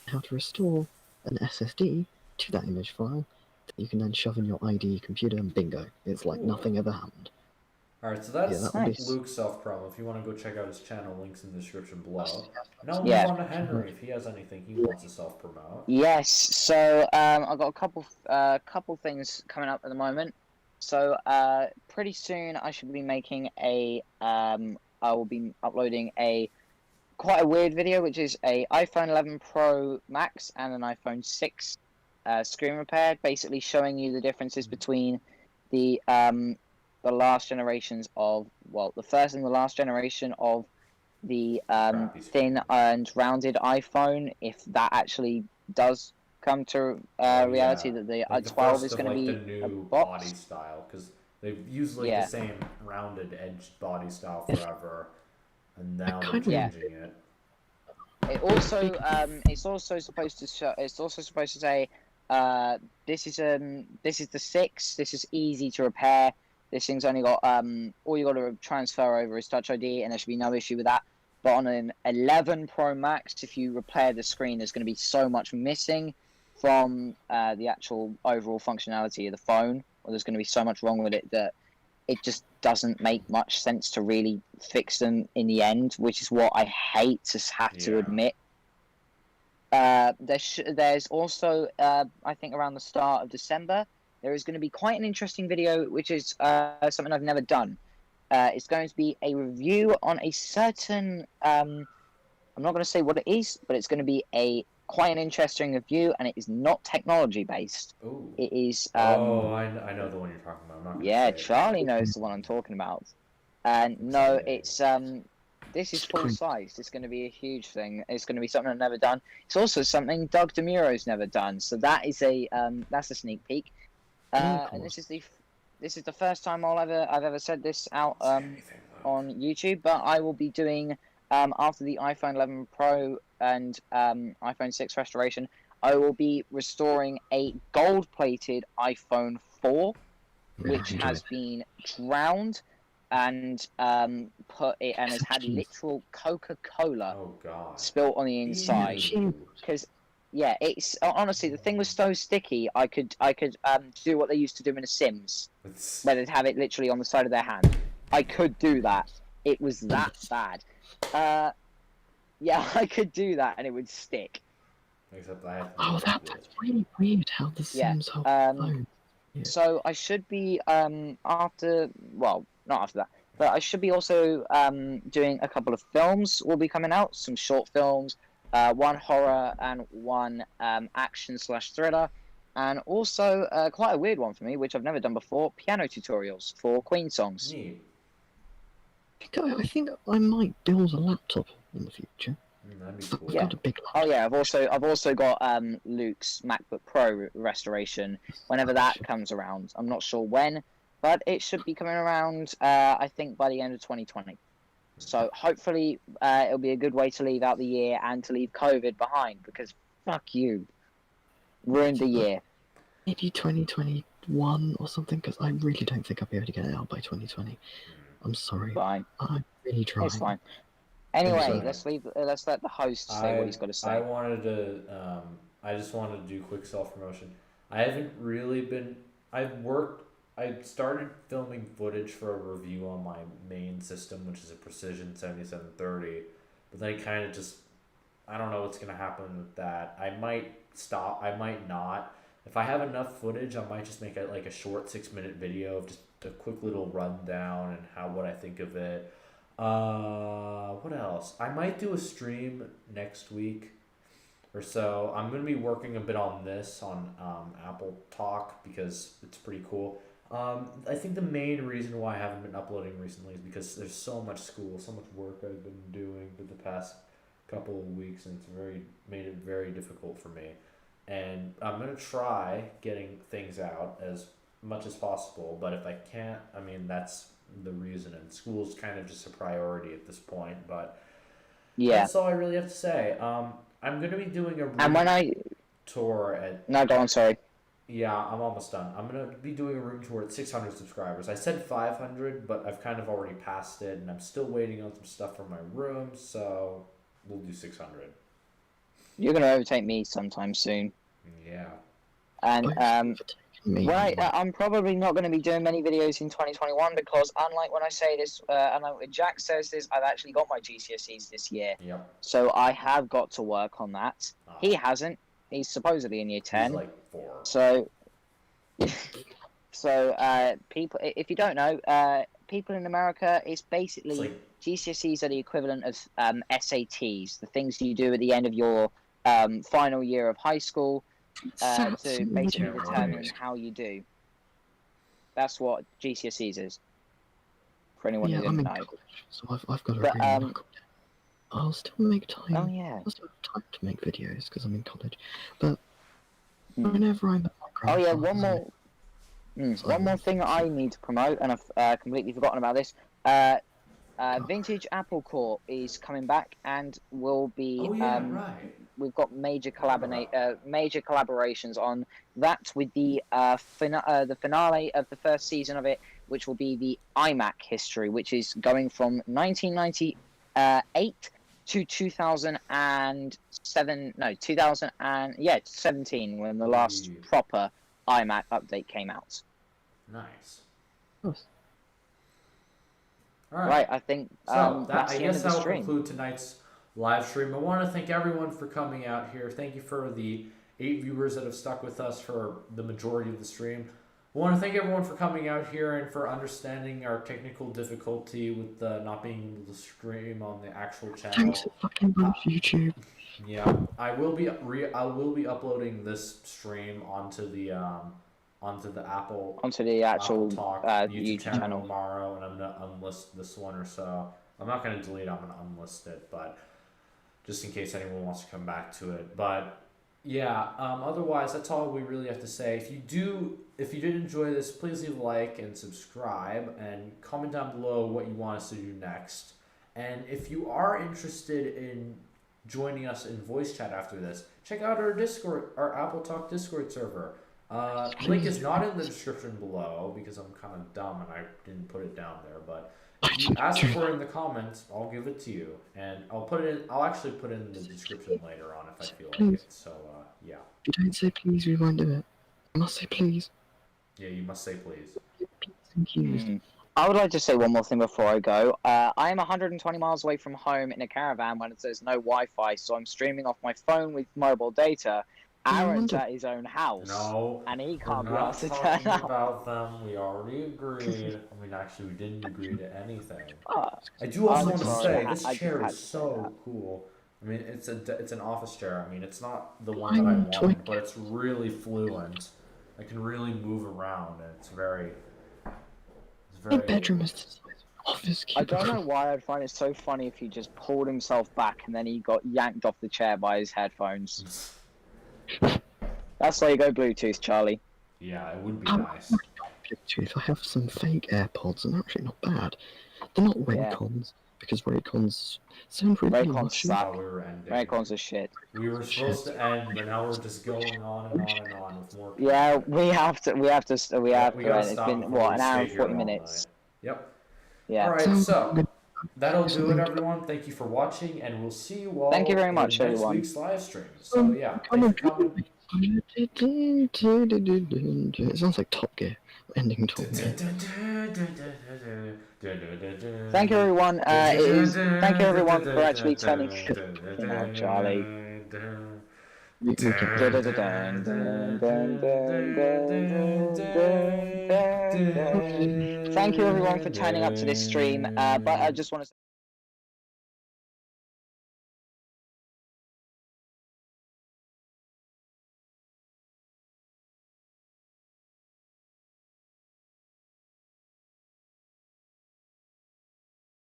and how to restore an SSD to that image file that you can then shove in your IDE computer, and bingo, it's like Cool. nothing ever happened. Alright, so Yeah, that's that would be Nice. Luke's self promo. If you want to go check out his channel, links in the description below. Now we'll Yeah. move on to Henry if he has anything he wants to self promote. Yes, so I've got a couple things coming up at the moment. So pretty soon I should be making I will be uploading quite a weird video, which is a iPhone 11 Pro Max and an iPhone 6 screen repair, basically showing you the differences between the last generations of the first and the last generation of the Crappy thin screen. and rounded iPhone, if that actually does come to reality, that the Like the 12 first is of going to like be the a new box. body style, because they've used like Yeah. the same rounded edged body style Yes. forever, and now they're kind of- Yeah. changing it. It also it's also supposed to show. It's also supposed to say, this is the 6. This is easy to repair. This thing's only got all you got to transfer over is Touch ID, and there should be no issue with that. But on an 11 Pro Max, if you repair the screen, there's going to be so much missing from the actual overall functionality of the phone, or there's going to be so much wrong with it that it just doesn't make much sense to really fix them in the end, which is what I hate to have to Yeah. admit. There's also, I think around the start of December, there is going to be quite an interesting video, which is something I've never done. It's going to be a review on a certain, I'm not going to say what it is, but it's going to be quite an interesting review, and it is not technology based. Ooh. It is. I know the one you're talking about. I'm not gonna Yeah, say it. Charlie knows the one I'm talking about. And no, Exciting. it's this is full sized. It's going to be a huge thing. It's going to be something I've never done. It's also something Doug DeMuro's never done. So that is that's a sneak peek. And this is the first time I've ever said this out Don't say anything, Luke. on YouTube. But I will be doing after the iPhone 11 Pro and iPhone 6 restoration, I will be restoring a gold-plated iPhone 4, which has been drowned and put it and has had literal Coca-Cola Oh god. spilt on the inside. Ew. Because it's honestly, the thing was so sticky. I could do what they used to do in The Sims, It's where they'd have it literally on the side of their hand. I could do that. It was that bad. Yeah, I could do that and it would stick. except I have to Oh, that's really weird how the Yeah, Sims hold phone. Yeah. So I should be after, well, not after that, but I should be also doing a couple of films will be coming out, some short films, one horror and one action/thriller, and also quite a weird one for me, which I've never done before, piano tutorials for Queen songs. neat. I think I might build a laptop in the future. That'd be I've cool. Yeah. got a big Oh laptop. yeah, I've also got Luke's MacBook Pro restoration. Whenever that comes around, I'm not sure when, but it should be coming around. I think by the end of 2020. So hopefully it'll be a good way to leave out the year and to leave COVID behind, because fuck you, ruined the year. Maybe 2021 or something, because I really don't think I'll be able to get it out by 2020. I'm sorry. Fine, I'm really trying. it's fine. Anyway, Sorry. let's let the host say what he's got to say. I wanted to. I just wanted to do quick self promotion. I haven't really been. I started filming footage for a review on my main system, which is a Precision 7730. But then I kind of just. I don't know what's gonna happen with that. I might stop. I might not. If I have enough footage, I might just make a short 6-minute video of just a quick little rundown and what I think of it. What else? I might do a stream next week or so. I'm gonna be working a bit on this on AppleTalk because it's pretty cool. I think the main reason why I haven't been uploading recently is because there's so much school, so much work I've been doing for the past couple of weeks, and it's made it very difficult for me. And I'm gonna try getting things out as much as possible, but if I can't, I mean that's the reason. And school's kind of just a priority at this point. But Yeah. that's all I really have to say. I'm gonna be doing a And when room tour at. No, go on, sorry. Yeah, I'm almost done. I'm gonna be doing a room tour at 600 subscribers. I said 500, but I've kind of already passed it, and I'm still waiting on some stuff for my room. So we'll do 600. You're going to overtake me sometime soon. Yeah. And I'm probably not going to be doing many videos in 2021 because unlike when I say this, unlike when Jack says this, I've actually got my GCSEs this year. Yep. So I have got to work on that. He hasn't. He's supposedly in year 10. He's like 4. So, people, if you don't know, people in America, it's basically GCSEs are the equivalent of SATs, the things you do at the end of your final year of high school to basically determine how you do. That's what GCSEs is. For anyone who didn't know. College, so I've got to I'll still make time. Oh yeah. I'll still have time to make videos because I'm in college. But whenever I'm at my Oh yeah, one more thing I need to promote, and I've completely forgotten about this. Vintage Apple Corp is coming back and will be. Oh yeah, right. We've got major collaborations on that with the finale of the first season of it, which will be the iMac history, which is going from 1998 to 2017 when the last proper iMac update came out. Nice. Nice. All right. Right, I think so that's I the end guess of the that'll stream. conclude tonight's live stream. I want to thank everyone for coming out here. Thank you for the 8 viewers that have stuck with us for the majority of the stream. I want to thank everyone for coming out here and for understanding our technical difficulty with not being able to stream on the actual channel. Thanks so fucking much, YouTube. Yeah, I will be uploading this stream onto the actual AppleTalk YouTube channel tomorrow, and I'm gonna unlist this one or so. I'm not gonna delete it, I'm gonna unlist it, but just in case anyone wants to come back to it. But yeah, otherwise that's all we really have to say. If you did enjoy this, please leave a like and subscribe and comment down below what you want us to do next. And if you are interested in joining us in voice chat after this, check out our Discord, our AppleTalk Discord server. Link is not in the description below because I'm kind of dumb and I didn't put it down there. But if you ask for it in the comments, I'll give it to you, and I'll actually put it in the description later on if I feel like it. So yeah. If you don't say please, we won't do it. I must say please. Yeah, you must say please. Thank you. I would like to say one more thing before I go. I am 120 miles away from home in a caravan when there's no Wi-Fi, so I'm streaming off my phone with mobile data. Aaron's at his own house. No, and he can't be we're not asked to talking turn up. about them. We already agreed. I mean, actually, we didn't agree to anything. Oh, I do also I'm want to sorry. say this I chair had is to say so that. cool. I mean, it's an office chair. I mean, it's not the one that I wanted, but it's really fluent. I can really move around, and it's very. My bedroom is the size of an office I cubicle. don't know why I'd find it so funny if he just pulled himself back and then he got yanked off the chair by his headphones. That's why you go Bluetooth, Charlie. Yeah, it would be I'm nice. not Bluetooth. I have some fake AirPods, and they're actually not bad. They're not Raycons, because Raycons sound really Raycons large. suck. We were ending. Raycons are shit. We were supposed to end, but now we're just going on and on and on with more. Yeah, we have to. We have to. gotta It's stop been before what, we an hour stay and here 40 all minutes. night. Yep. Yeah. All right, so that'll do it, everyone. Thank you for watching, and we'll see you all. Thank you very much, in next everyone. week's live stream. So yeah, thanks for coming. It sounds like Top Gear. Ending Top Gear. Thank you, everyone. Thank you, everyone, for actually turning. Charlie. Thank you, everyone, for turning up to this stream. But I just want to.